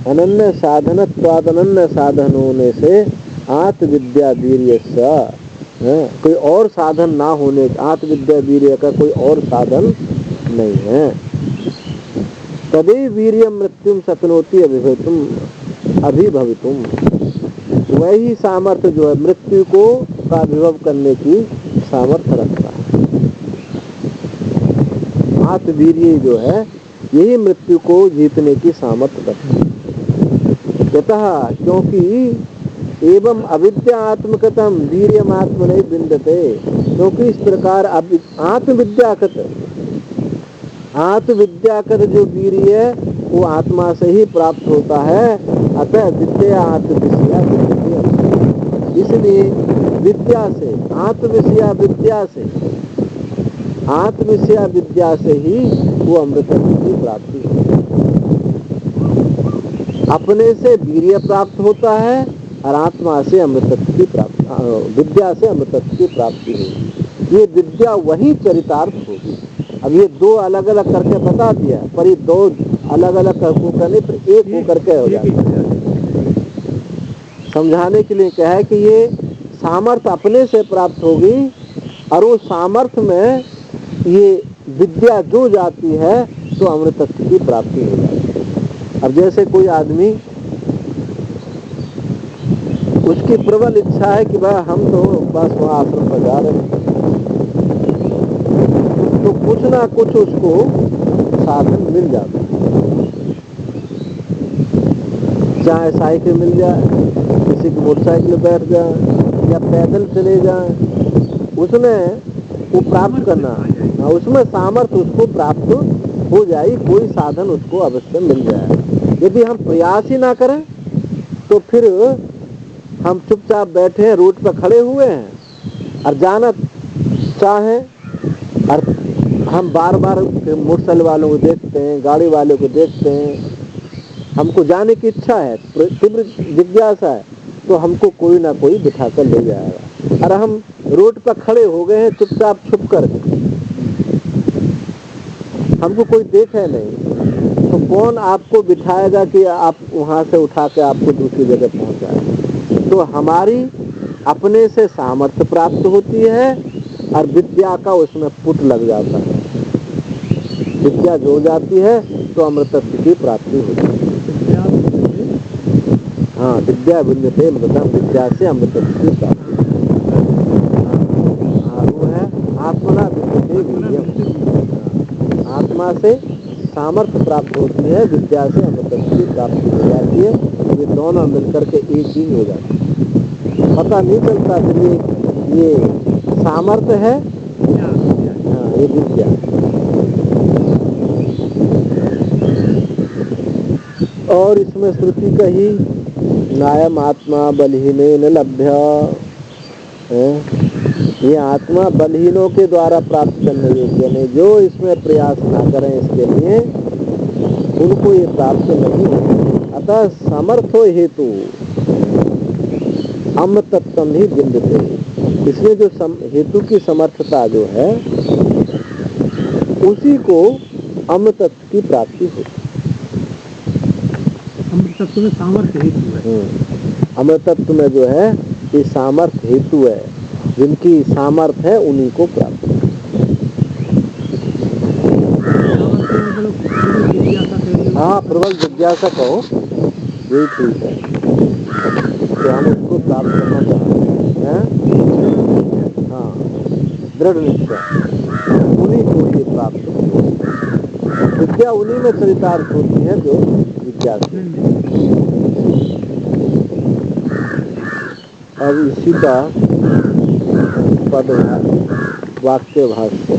अनन्य साधनत्वात् अनन्य साधन होने से आत्मविद्या वीर्यस्य कोई और साधन ना होने, आत्मविद्या वीर्य का कोई और साधन नहीं है। तदेव वीर्यं मृत्युम शक्नोति अभिभवितुम, वही सामर्थ्य जो है मृत्यु को का विभव करने की सामर्थ्य रखता है। आत्मवीर्य जो है यही मृत्यु को जीतने की सामर्थ्य रखता है। यतः क्योंकि एवं अविद्या आत्मकतम वीर्यम आत्मने विन्दते, क्योंकि इस प्रकार आत्मविद्याकृत जो वीर्य है वो आत्मा से ही प्राप्त होता है। अतः विद्या आत्मविषया विद्यते, इसलिए विद्या से आत्मविषया विद्या से ही वो अमृतत्व की प्राप्ति होती है। अपने से वीर्य प्राप्त होता है और आत्मा से अमृतत्व की प्राप्ति, विद्या से अमृतत्व की प्राप्ति होगी। ये विद्या वही चरितार्थ होगी। अब ये दो अलग अलग करके बता दिया, पर ये दो अलग अलग करने पर एक हो करके हो जाता है। समझाने के लिए क्या है कि ये सामर्थ्य अपने से प्राप्त होगी और वो सामर्थ्य में ये विद्या जो जाती है तो अमृतत्व की प्राप्ति हो जाती है। अब जैसे कोई आदमी, उसकी प्रबल इच्छा है कि भाई हम तो बस वहाँ आश्रम पर जा रहे हैं, तो कुछ ना कुछ उसको साधन मिल जाता है। चाहे साइकिल मिल जाए, किसी की मोटरसाइकिल बैठ जाए या पैदल चले जाए, उसमें वो प्राप्त करना, उसमें सामर्थ्य उसको प्राप्त हो जाए, कोई साधन उसको अवश्य मिल जाए। यदि हम प्रयास ही ना करें तो फिर हम चुपचाप बैठे हैं, रोड पर खड़े हुए हैं और जाना चाहें, और हम बार बार मोटरसाइकिल वालों को देखते हैं, गाड़ी वालों को देखते हैं, हमको जाने की इच्छा है, तीव्र जिज्ञासा है, तो हमको कोई ना कोई बिठा कर ले जाएगा। और हम रोड पर खड़े हो गए हैं चुपचाप छुप कर, हमको कोई देखे नहीं, तो कौन आपको बिठाएगा कि आप वहां से उठा के आपको दूसरी जगह पहुंचाए। तो हमारी अपने से सामर्थ्य प्राप्त होती है और विद्या का उसमें पुट लग जाता है। विद्या जो जाती है तो अमृतत्व की प्राप्ति होती है। हाँ, विद्या विद्यते अमृतम, विद्या से अमृतत्व की प्राप्ति। हाँ, वो है आत्मना विद्यते वीर्यम, आत्मा से सामर्थ्य प्राप्त होती है, विद्या से अमृतत्व की प्राप्ति हो जाती है। ये दोनों मिलकर के एक ही हो जाती है। पता नहीं चलता फिर ये सामर्थ्य है, हाँ, ये विद्या। और इसमें श्रुति कही नायम आत्मा बलहीनेन लभ्य, ये आत्मा बलहीनों के द्वारा प्राप्त करने योग्य नहीं। जो इसमें प्रयास ना करें इसके लिए उनको ये प्राप्त नहीं होती। अतः समर्थो हेतु अमृतत्वम ही बिंदते, इसमें जो हेतु की समर्थता जो है उसी को अमृतत्व की प्राप्ति होती। अमृतत्व में सामर्थ्य हेतु है। अमृतत्व में जो है ये सामर्थ्य हेतु है, जिनकी सामर्थ्य है उन्हीं को प्राप्त। हाँ, प्रबल जिज्ञासा कहो, यही ठीक है कि हम उसको प्राप्त करना चाहते हैं। हाँ, दृढ़ निश्चय, उन्हीं को ये प्राप्त होती। विद्या उन्हीं में चरितार्थ होती है जो विद्या से। अब इसी का पद वाक्य भाष्य।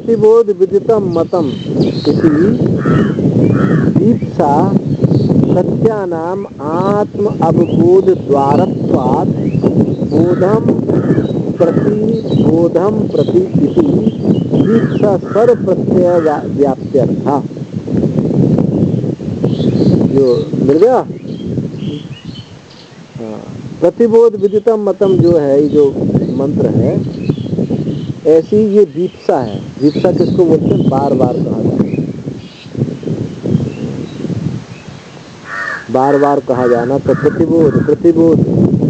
प्रतिबोध विदितम मतम इति दीप्सा सत्यानाम आत्म अवबोध द्वारत्वात् बोधम प्रति इति दीप्सा सर्व प्रत्यय व्याप्त्यर्था। जो मिल गया। हाँ, प्रतिबोध विदितम मतम जो है, ये जो मंत्र है, ऐसी ये दीप्सा है। दीप्सा किसको बोलते हैं? बार बार कहा जाना, बार बार कहा जाना। तो प्रतिबोध, प्रतिबोध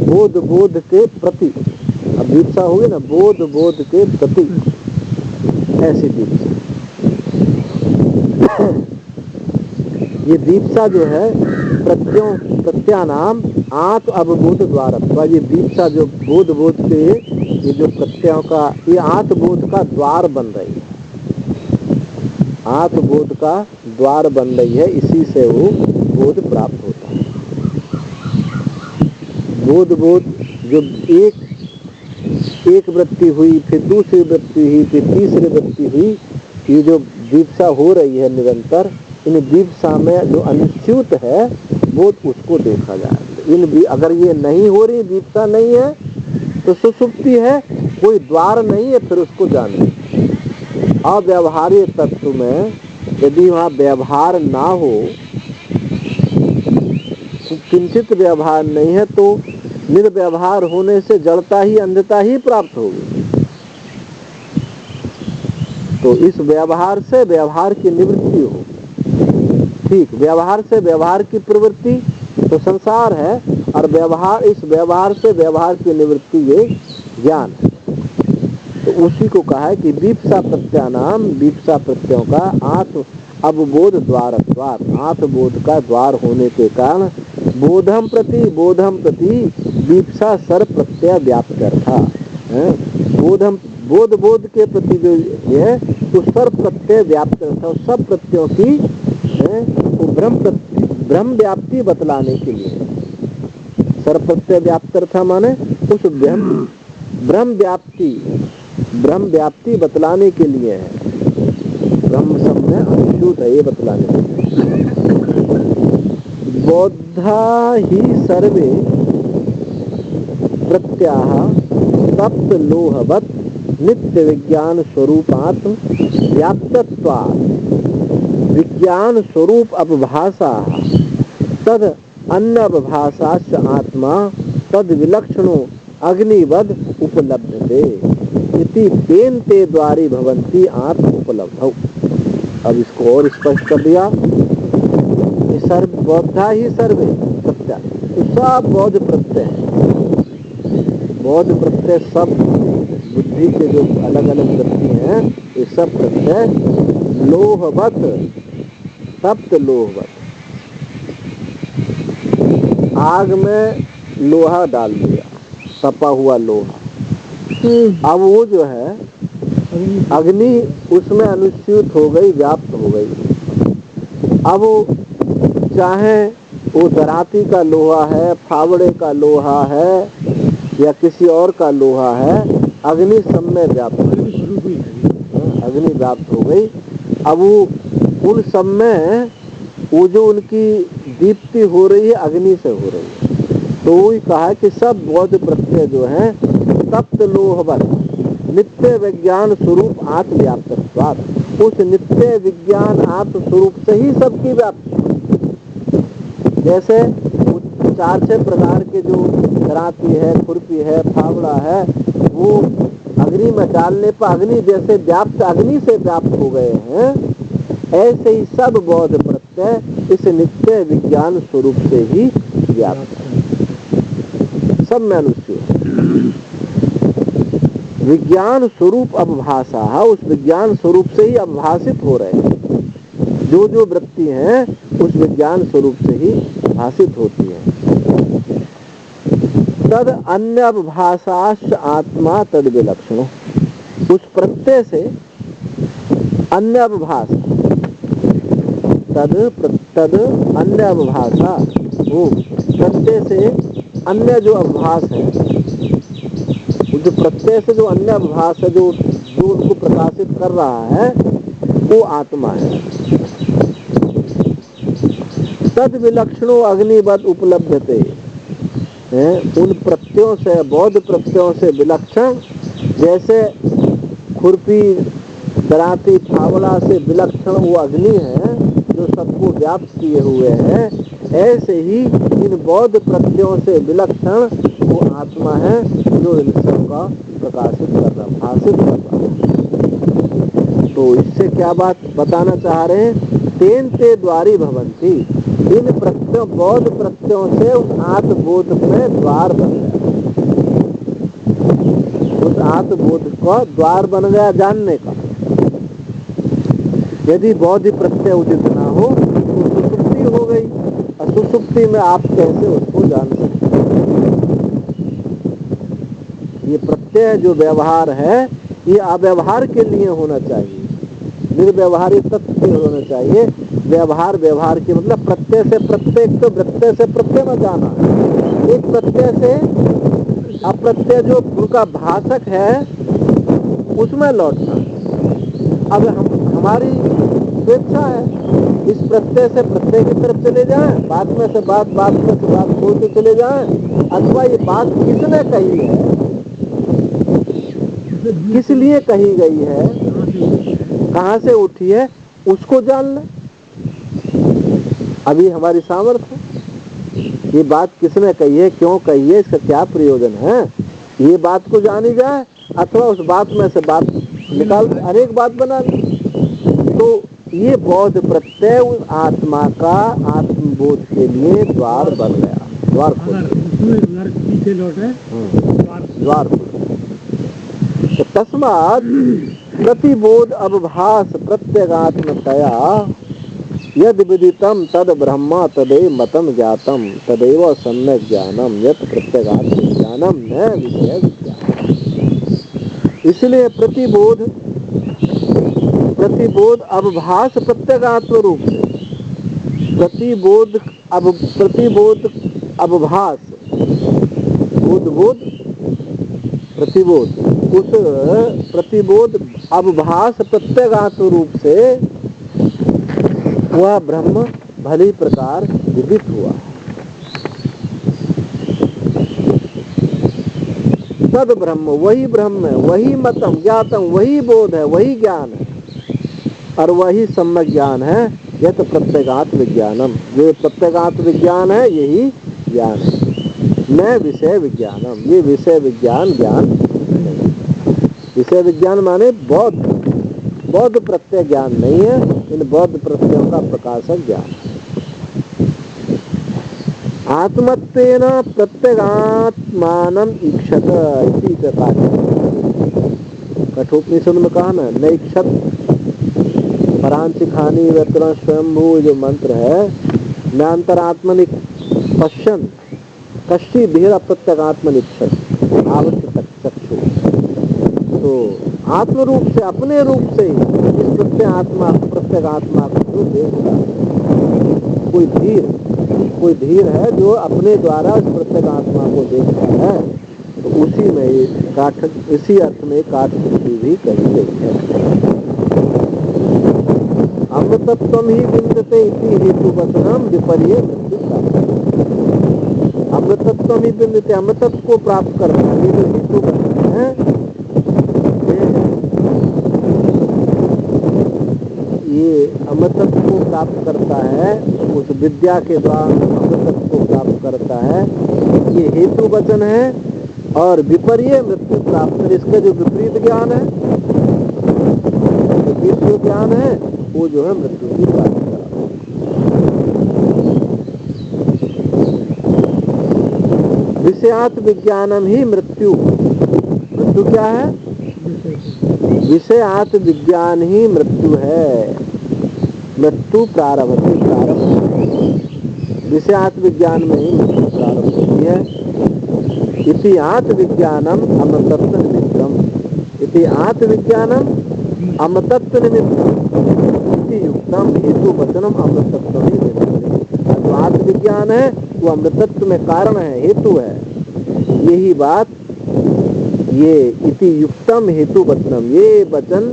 बोध बोध के प्रति, अब दीप्सा होगी ना, बोध बोध के प्रति, ऐसी दीप्सा। ये दीप्सा जो है प्रत्यानाम आत्म अवबोध द्वारा, ये दीप्सा जो बोध बोध के, ये जो प्रत्ययों का, ये आत्मबोध का द्वार बन रही है, आत्मबोध का द्वार बन रही है। इसी से वो बोध प्राप्त होता है। बोध बोध जो एक वृत्ति हुई, फिर दूसरी वृत्ति हुई, फिर तीसरी वृत्ति हुई, ये जो दीप्सा हो रही है निरंतर, इन दीप्सा में जो अनुच्युत है वो उसको देखा जाए। इन भी अगर ये नहीं हो रही, दीप्सा नहीं है, तो सुषुप्ति है, कोई द्वार नहीं है, फिर उसको जाने। अव्यवहार्य तत्व में यदि वहाँ व्यवहार ना हो, किंचित व्यवहार नहीं है, तो निर्व्यवहार होने से जड़ता ही, अंधता ही प्राप्त होगी। तो इस व्यवहार से व्यवहार की निवृत्ति हो। ठीक, व्यवहार से व्यवहार की प्रवृत्ति तो संसार है, और व्यवहार, इस व्यवहार से व्यवहार की निवृत्ति ये ज्ञान है। तो उसी को कहा है कि दीप्सा प्रत्यानाम, दीप्सा प्रत्ययों का आत्म अवबोध द्वारत्वात्, आत्मबोध का द्वार होने के कारण बोधम प्रति दीप्सा सर्व प्रत्यय व्याप्त्यर्था। बोधम बोध के प्रति जो है तो सर्व प्रत्यय व्याप्त्यर्था, सब प्रत्ययों की तो ब्रह्म व्याप्ति बतलाने के लिए। सर्व प्रत्यय व्याप्त्यर्था माने उस ब्रह्म व्याप्ति बतलाने के लिए है। ब्रह्म सब में अनुसूत है, ये बतलाने के लिए। बौद्धा ही सर्वे प्रत्याह तप्त लोहवत् नित्य विज्ञान स्वरूपात्म व्याप्तत्वात् विज्ञान स्वरूप अपभाषा तद अन्य अपभाषाश्च आत्मा तद विलक्षणो अग्निवद उपलब्धते इति तेन ते द्वारे भवन्ति आत्म उपलब्धौ। अब इसको और स्पष्ट कर दिया। सर्व बौद्धा ही सर्वे प्रत्यय, तो सब बौद्ध प्रत्यय है। बौद्ध प्रत्यय सब बुद्धि के जो अलग अलग वृत्ति हैं, ये सब प्रत्यय लोहवत, तप्त लोहवत, आग में लोहा डाल दिया, तपा हुआ लोहा, अब वो जो है अग्नि उसमें अनुस्यूत हो गई, व्याप्त हो गई। अब वो चाहे वो दराती का लोहा है, फावड़े का लोहा है, या किसी और का लोहा है, अग्नि सब में व्याप्त हो गई, अग्नि व्याप्त हो गई। अब वो उन सब में वो जो उनकी दीप्ति हो रही है, अग्नि से हो रही है। तो वही कहा कि सब बौद्ध प्रत्यय जो है तप्त लोहवत नित्य विज्ञान स्वरूप आत्मव्याप्तत्वात्, उस नित्य विज्ञान आत्म स्वरूप से ही सबकी व्याप्ति। जैसे 4-6 प्रकार के जो दराती है, खुरपी है, फावड़ा है, वो अग्नि में डालने पर अग्नि जैसे व्याप्त, अग्नि से व्याप्त हो गए हैं, ऐसे ही सब बौद्ध प्रत्यय इस नित्य विज्ञान स्वरूप से ही व्याप्त है, सब में अनुसूत। विज्ञान स्वरूप अपभाषा, उस विज्ञान स्वरूप से ही अपभाषित हो रहे हैं। जो जो वृत्ति हैं उस विज्ञान स्वरूप से ही भाषित होती है। तद अन्य अपभाषाश्च आत्मा तद विलक्षणो, उस प्रत्यय से अन्य अपभाषा, तद अन्य अपभाषा, वो प्रत्यय से अन्य जो अपभाष है, जो प्रत्यय से जो अन्य अपभाष है, जो जो उनको प्रकाशित कर रहा है वो आत्मा है। तद विलक्षणो अग्निवत उपलब्धते, उन प्रत्ययों से, बौद्ध प्रत्ययों से विलक्षण, जैसे खुरपी दराती फावड़ा से विलक्षण वो अग्नि है जो सबको व्याप्त किए हुए है, ऐसे ही इन बौद्ध प्रत्ययों से विलक्षण वो आत्मा है जो इन सबका प्रकाशित कर रहा, भाषित कर रहा। तो इससे क्या बात बताना चाह रहे हैं? तेन ते द्वारी भवंती, इन प्रत्ययों, बौद्ध प्रत्ययों से उस आत्मबोध में द्वार बन गया, उस आत्मबोध का द्वार बन गया जानने का। यदि बौद्ध प्रत्यय उचित ना हो तो सुसुप्ति हो गई, और सुसुप्ति में आप कैसे उसको जान सकते हैं? ये प्रत्यय जो व्यवहार है ये अव्यवहार के लिए होना चाहिए, निर्व्यवहारी तत्व के होना चाहिए। व्यवहार, व्यवहार के मतलब प्रत्यय से प्रत्येक, तो प्रत्यय से प्रत्यय में जाना, एक प्रत्यय से अप्रत्यय जो उनका भाषक है उसमें लौटना। अब हमारी स्वेच्छा है इस प्रत्यय से प्रत्यय की तरफ चले जाएं, बात में से बात, बात में से बात बोलते चले जाएं, अथवा ये बात किसने कही है, किस लिए कही गई है, कहाँ से उठी है, उसको जान ले। अभी हमारी सामर्थ्य है ये बात किसने कही है, क्यों कही है, इसका क्या प्रयोजन है, ये बात को जानी जाए, अथवा उस बात में से बात निकाल अनेक बात बना ली। तो ये बौद्ध प्रत्यय उस आत्मा का आत्मबोध के लिए द्वार बन गया, द्वार पीछे लौटे द्वार। तो तस्मात् प्रतिबोध अवभास प्रत्यगात्मतया यद विदितम तद ब्रह्म तदैव मतम ज्ञातम तदैव सम्यक ज्ञानम यत् प्रत्यगात्म ज्ञानम न विषय विज्ञान। इसलिए प्रतिबोध, प्रतिबोध अवभास प्रत्यगात्म रूप से, प्रतिबोध अवभास, बोध बोध प्रतिबोध, उस प्रतिबोध अवभास प्रत्यगात्म रूप से वह ब्रह्म भली प्रकार विदित हुआ। तद ब्रह्म, वही ब्रह्म है, वही मतम ज्ञातम, वही बोध है, वही ज्ञान है, और वही सम्यक ज्ञान है। यह तो प्रत्यगात्म विज्ञानम, जो प्रत्यगात्म विज्ञान है यही ज्ञान है, न विषय विज्ञानम, ये विषय विज्ञान ज्ञान नहीं। विषय विज्ञान माने बौद्ध, बौद्ध प्रत्यय ज्ञान नहीं है, इन बौद्ध प्रत्ययों का प्रकाशक ज्ञान। आत्मत्वेन प्रत्यगात्मानम ईक्षत इति कठोपनिषद में कहा ना, नैक्षत परांचिखानी व्यतरण स्वयंभू जो मंत्र है, न अंतरात्मनि पश्यन कश्ची धीर प्रत्यगात्मनिक्षत आवश्यक चक्षु। तो आत्म रूप से, अपने रूप से इस प्रत्यगात्मा को देखता है। कोई धीर है जो अपने द्वारा इस प्रत्यगात्मा को देखता है, तो उसी में काठ, इसी अर्थ में काठपुष्टि भी कही गई है। अमृतत्वम ही विन्दते इति हेतु वचनम विपर्य मृत्यु प्राप्त। अमृतत्वम ही विन्दते, अमृतत्व को प्राप्त करना, ये जो हेतु वचन है ये अमृतत्व को प्राप्त करता है, उस विद्या के द्वारा अमृतत्व को प्राप्त करता है, ये हेतु वचन है। और विपर्य मृत्यु प्राप्त, इसका जो विपरीत ज्ञान है, विपरीत जो ज्ञान है वो जो है मृत्यु की प्राप्ति कराता है। विषयात् विज्ञानम ही मृत्यु, मृत्यु क्या है? विषयात् विज्ञान ही मृत्यु है, मृत्यु प्रारंभ, विषयात् विज्ञान में ही मृत्यु प्रारंभ होती है। इति आत्मविज्ञानम अमृतत्व निमित्तम, इति आत्मविज्ञानम अमृतत्व निमित्तम इति युक्तम हेतु वचनम अमृतत्व ही निमित्तम। जो आत्मविज्ञान है वो अमृतत्व में कारण है, हेतु है। यही बात ये इति युक्तम हेतु वचनम, ये वचन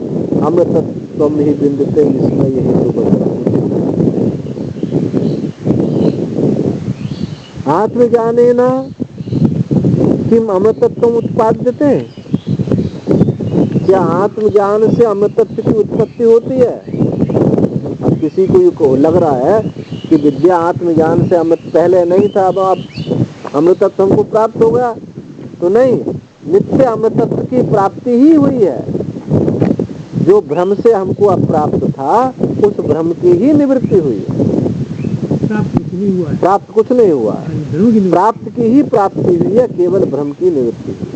अमृतत्वम ही बिंदते, इसमें ये हेतु वचन आत्मज्ञानेन किम अमृतत्वम उत्पाद्यते, क्या आत्मज्ञान से अमृतत्व की उत्पत्ति होती है? अब किसी को लग रहा है कि विद्या आत्मज्ञान से अमृत पहले नहीं था, अब आप अमृतत्व हमको प्राप्त हो गया, तो नहीं, नित्य अमृतत्व की प्राप्ति ही हुई है। जो भ्रम से हमको अप्राप्त था, उस भ्रम की ही निवृत्ति हुई है। प्राप्त कुछ नहीं हुआ है, प्राप्त की ही प्राप्ति हुई है, केवल भ्रम की निवृत्ति हुई।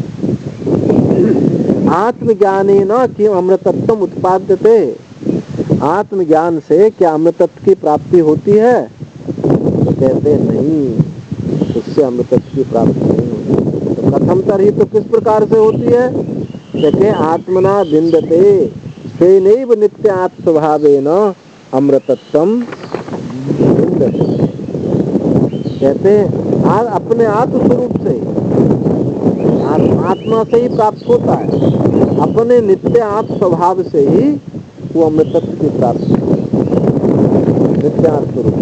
आत्मज्ञानेन किम अमृतत्वम उत्पाद्यते, आत्मज्ञान से क्या अमृतत्व की प्राप्ति होती है? तो कहते नहीं, उससे अमृतत्व की प्राप्ति नहीं होती। तो प्रथम तरही तो किस प्रकार से होती है? कहते आत्मना विन्दते स्वेनैव नित्य आत्मभावेन अमृतत्वम विन्दते। कहते अपने आत्म स्वरूप से, आत्मा से ही प्राप्त होता है, अपने नित्य आत्म स्वभाव से ही वो अमृतत्व की प्राप्ति, नित्य आत्म स्वरूप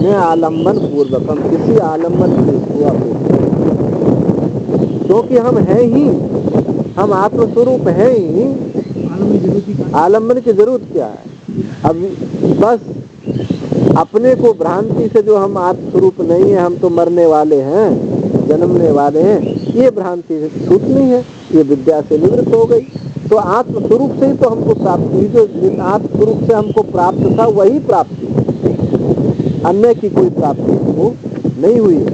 में आलम्बन पूर्वकम, किसी आलम्बन की अपेक्षा, क्योंकि हम हैं ही, हम आत्म स्वरूप हैं ही, आलम्बन की जरूरत क्या है? अब बस अपने को भ्रांति से जो हम आत्म स्वरूप नहीं है, हम तो मरने वाले हैं, जन्मने वाले हैं, ये भ्रांति से छूटनी है, ये विद्या से निवृत्त हो गई। तो आत्म स्वरूप से ही तो हमको प्राप्ति हुई, जो आत्म स्वरूप से हमको प्राप्त था वही प्राप्ति, अन्य की कोई प्राप्ति हमको नहीं हुई है।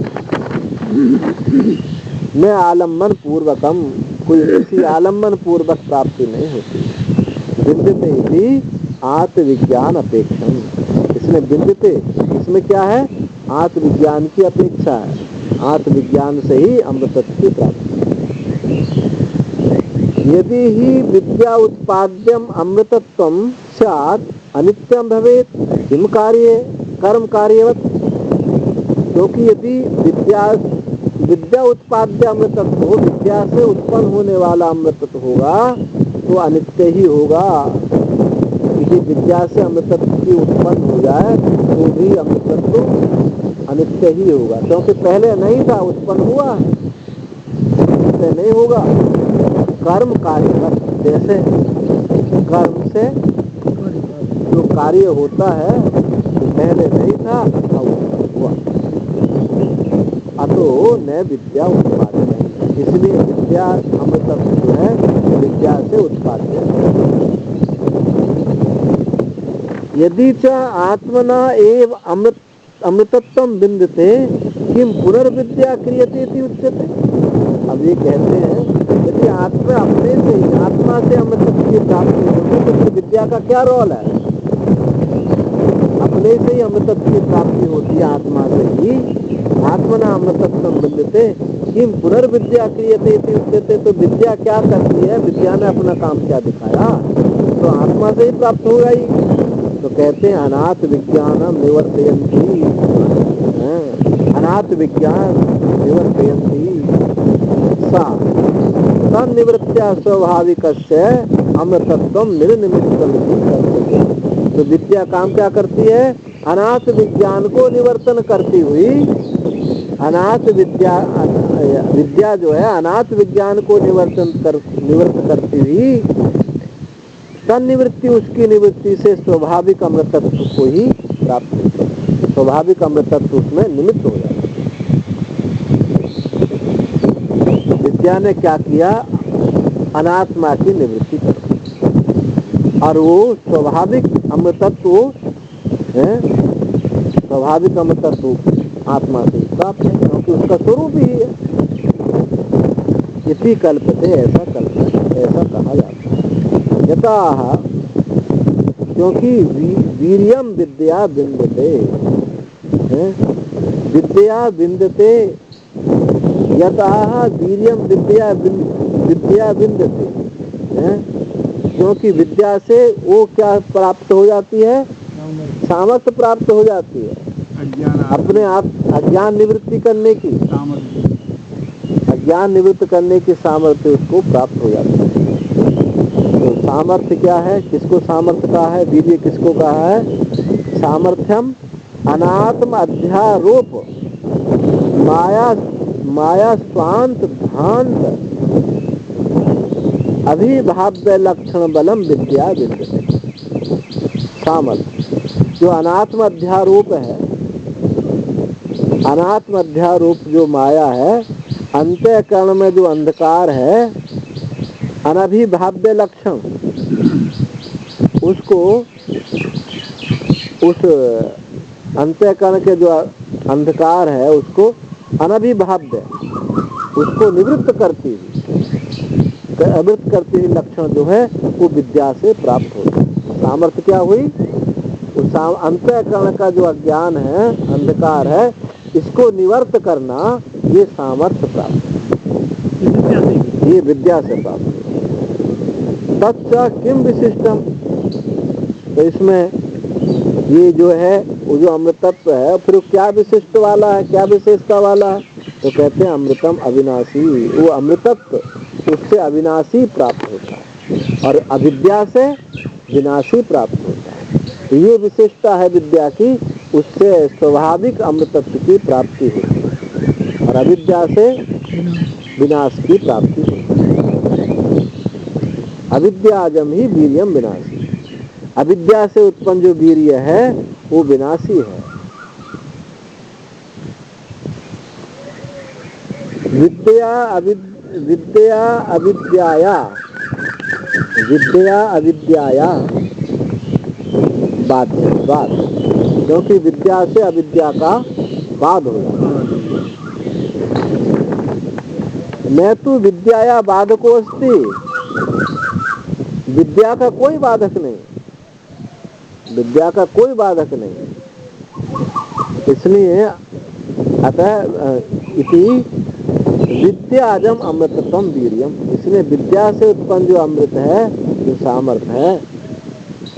मैं आलम्बन पूर्वकम, कोई किसी आलम्बन पूर्वक प्राप्ति नहीं होती। विद्यते ही आत्मविज्ञान अपेक्षम, इसमें विद्यते, इसमें क्या है? आत्मविज्ञान की अपेक्षा है, आत्मविज्ञान से ही अमृतत्व की प्राप्ति। यदि ही विद्या उत्पाद्यम अमृतत्वम स्यात् अनित्यम भवेत् किम कार्ये कर्म कार्यवत्, क्योंकि यदि विद्या उत्पाद्य अमृतत्व हो, विद्या से उत्पन्न होने वाला अमृतत्व होगा तो अनित्य ही होगा। किसी विद्या से अमृतत्व की उत्पन्न हो जाए तो भी अमृतत्व अनित्य ही होगा, क्योंकि पहले नहीं था, उत्पन्न हुआ, नित्य नहीं होगा। कर्म कार्य, जैसे कर्म से जो कार्य होता है तो पहले नहीं था, अब हुआ। अतो न विद्या उत्पाद्य, इसलिए विद्या अमृतत्व जो है विद्या से उत्पाद्य है। यदि च आत्मना एव अमृतत्वम विन्दते किम पुनर्विद्या क्रियते इति उच्यते। अब ये कहते हैं यदि आत्मा अपने से ही, आत्मा से अमृतत्व की प्राप्ति होती तो फिर विद्या का क्या रोल है? अपने से ही अमृतत्व की प्राप्ति होती है, आत्मा से ही, आत्मना अमृतत्वम विन्दते किम पुनर्विद्या क्रियते इति उच्यते। तो विद्या क्या करती है? विद्या ने अपना काम क्या दिखाया? तो आत्मा से ही प्राप्त होगा ही। तो कहते हैं अनाथ विज्ञानम निवर्तयन्ति, अनाथ विज्ञान निवर्तयन्ति सा तन्निवृत्त्या स्वाभाविकस्य अमृतत्वम निर्निमित्तम कर्तव्यम्। तो विद्या काम क्या करती है? अनाथ विज्ञान को निवर्तन करती हुई, अनाथ विद्या जो है अनाथ विज्ञान को निवृत्त करती हुई, तन्निवृत्ति, उसकी निवृत्ति से स्वाभाविक अमृतत्व को ही प्राप्त होता है, स्वाभाविक अमृतत्व उसमें निमित्त हो जाता है। विद्या ने क्या किया? अनात्मा की निवृत्ति कर, और वो स्वाभाविक अमृतत्व है, स्वाभाविक अमृतत्व आत्मा से प्राप्त है, क्योंकि उसका स्वरूप ही है। इसी कल्पते, ऐसा कहा जाता है। यतः, क्योंकि वीर्यम विद्या विन्दते, विद्या विन्दते, यतः वीर्यम विद्या विन्दते, क्योंकि विद्या से वो क्या प्राप्त हो जाती है? सामर्थ्य प्राप्त हो जाती है, अपने आप अज्ञान निवृत्ति करने की अज्ञान निवृत्त करने की सामर्थ्य उसको प्राप्त हो जाती है। तो सामर्थ्य क्या है, किसको सामर्थ्य कहा है, वीर्य किसको कहा है? सामर्थ्यम अनात्म अध्यारोप माया स्वांत भ्रांत अभिभाव्य लक्षण बलम विद्या विद्यते। सामर्थ्य जो अनात्म अध्यारोप है, अनात्म अध्यारोप जो माया है, अंतःकरण में जो अंधकार है, अनभिभाव्य लक्षण, उसको उस अंतःकरण के जो अंधकार है उसको अनभिभाव्य, उसको निवृत्त करती हुई लक्षण जो है वो विद्या से प्राप्त होता है। सामर्थ्य क्या हुई? उस अंतःकरण का जो अज्ञान है, अंधकार है, इसको निवर्त करना, ये सामर्थ्य प्राप्त, ये विद्या से प्राप्त। तच्च किम विशिष्टम, तो इसमें ये जो है वो जो अमृतत्व है, फिर क्या विशिष्ट वाला है, क्या विशेषता वाला है? तो कहते हैं अमृतम अविनाशी, वो अमृतत्व उससे अविनाशी प्राप्त होता है और अविद्या से विनाशी प्राप्त होता है। तो ये विशेषता है विद्या की, उससे स्वाभाविक अमृतत्व की प्राप्ति होती है और अविद्या से विनाश की प्राप्ति होती है। अविद्याजम ही वीर्यम विनाशी, अविद्या से उत्पन्न जो वीर्य है वो विनाशी है। विद्या अविद्याया बात, क्योंकि विद्या से अविद्या का बाद होगा। मैं तो विद्याया बाधको अस्ति, विद्या का कोई बाधक नहीं, विद्या का कोई बाधक नहीं। इसलिए अतः इति विद्याजम अमृतत्वम वीर्यम, इसलिए विद्या से उत्पन्न जो अमृत है, जो सामर्थ्य है,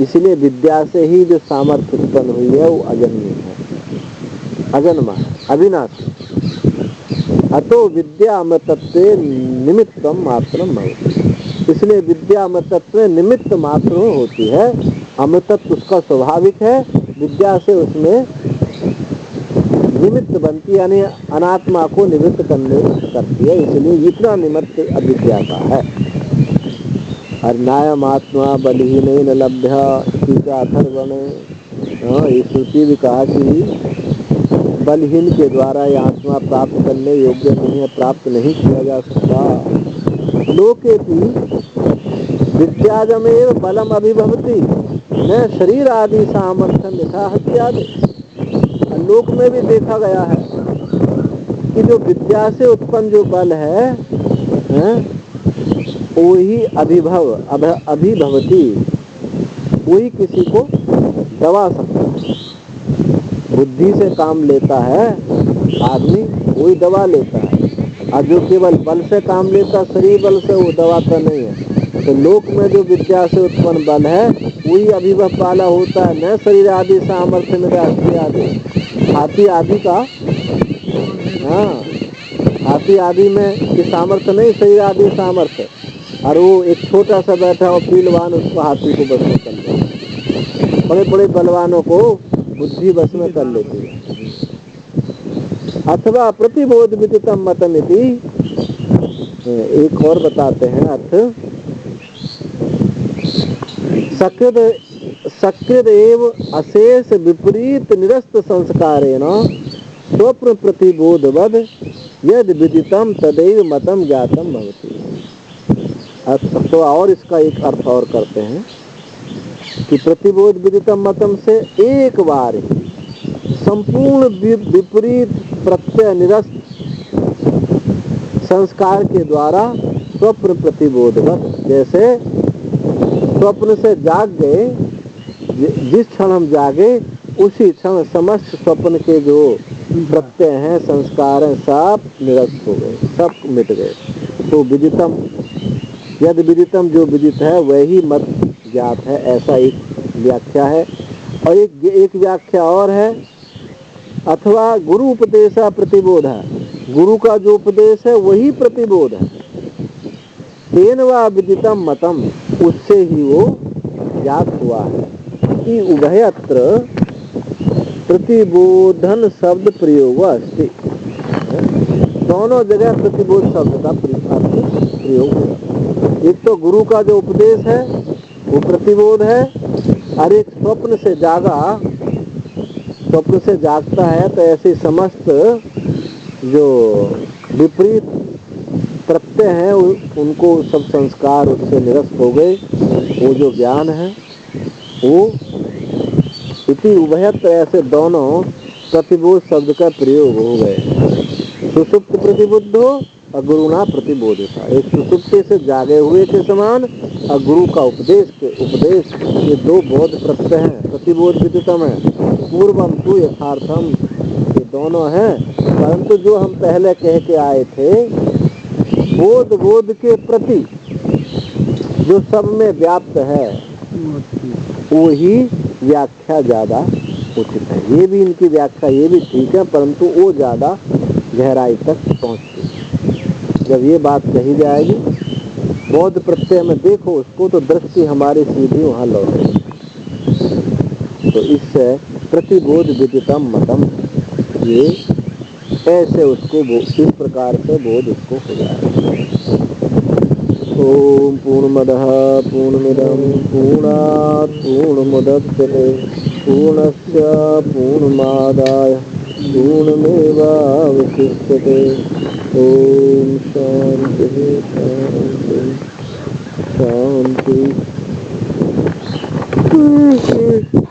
इसलिए विद्या से ही जो सामर्थ्य उत्पन्न हुई है वो अजन्य है, अजन्मा है, अविनाशी। अतो विद्या अमृतत्व निमित्तम मात्रम भवति, इसलिए विद्या अमृतत्व निमित्त मात्र होती है। अमृतत्व उसका स्वाभाविक है, विद्या से उसमें निमित्त बनती, यानी अनात्मा को निवृत्त करती है, इसलिए इतना निमित्त अविद्या का है। और नायमात्मा बलहीन न लभ्य अथर्वण, ये श्रुति भी कहा कि बलहीन के द्वारा ये आत्मा प्राप्त करने योग्य नहीं है, प्राप्त नहीं किया जा सकता। लोके विद्याजमेव बलम अभिभवति न शरीर आदि सामर्थ्य यथा हत्यादि। लोक में भी देखा गया है कि जो विद्या से उत्पन्न जो बल है, वही अभिभवती, वही किसी को दबा सकता है। बुद्धि से काम लेता है आदमी, वही दबा लेता है, और जो केवल बल से काम लेता, शरीर बल से, वो दबाता नहीं है। तो लोक में जो विद्या से उत्पन्न बल है वही अभिभव वाला होता है, न शरीर आदि सामर्थ्य में राष्ट्रीय आदि, हाथी आदि का, हाँ, हाथी आदि में की सामर्थ्य नहीं, शरीर आदि सामर्थ्य। और वो एक छोटा सा बैठा हो पीलवान, उसको हाथी को बस में कर लेते, बड़े बड़े बलवानों को बुद्धि बस में कर लेती है। अथवा प्रतिबोध विदितम मतमिति, एक और बताते हैं अर्थ, सकृद एव अशेष विपरीत निरस्त संस्कारेण स्वप्न प्रतिबोधवद यद विदितम तदैव मतम ज्ञातम भवति। तो और इसका एक अर्थ और करते हैं कि प्रतिबोध विदितम मतम से एक बार संपूर्ण विपरीत प्रत्यय निरस्त संस्कार के द्वारा स्वप्न प्रतिबोधवत, जैसे स्वप्न से जाग गए, जिस क्षण हम जागे उसी क्षण समस्त स्वप्न के जो प्रत्यय हैं, संस्कार हैं, सब निरस्त हो गए, सब मिट गए। तो विदितम, यद विदितम, जो विदित है वही मत ज्ञात है, ऐसा एक व्याख्या है। और एक व्याख्या और है, अथवा गुरु उपदेशा प्रतिबोधा, गुरु का जो उपदेश है वही प्रतिबोध है। तेन वा विदितम मतम, उससे ही वो ज्ञात हुआ है कि उभयत्र प्रतिबोधन शब्द प्रयोग अस्ति, दोनों जगह प्रतिबोध शब्द का प्रयोग है। एक तो गुरु का जो उपदेश है वो प्रतिबोध है, और एक स्वप्न से जागता है तो ऐसे समस्त जो विपरीत प्रत्यय हैं उनको सब संस्कार उससे निरस्त हो गए, वो जो ज्ञान है वो इति उभयत्र, ऐसे दोनों प्रतिबोध शब्द का प्रयोग हो गए। सुसुप्त प्रतिबुद्धो और गुरुना प्रतिबोधिता, एक सुसुप्ति से जागे हुए के समान और गुरु का उपदेश, ये दो बोध प्रत्यय हैं, प्रतिबोध विदितम है। पूर्वम तु यथार्थम, ये दोनों हैं, परंतु जो हम पहले कह के आए थे बोध के प्रति जो सब में व्याप्त है वो ही व्याख्या ज्यादा उचित है। ये भी इनकी व्याख्या ये भी ठीक है, परंतु वो ज्यादा गहराई तक पहुंचती है। जब ये बात कही जाएगी बौद्ध प्रत्यय में देखो उसको, तो दृष्टि हमारी सीधी वहां लौटेगी। तो इससे प्रतिबोध विदितम मतम, ये ऐसे उसको इस प्रकार से बोध उसको हो जाएगा। ओम पूर्णमदः पूर्णमिदं पूर्णात् पूर्णमुदच्यते पूर्णस्य पूर्णमादाय पूर्णमेवावशिष्यते। ओम शांति शांति शांति।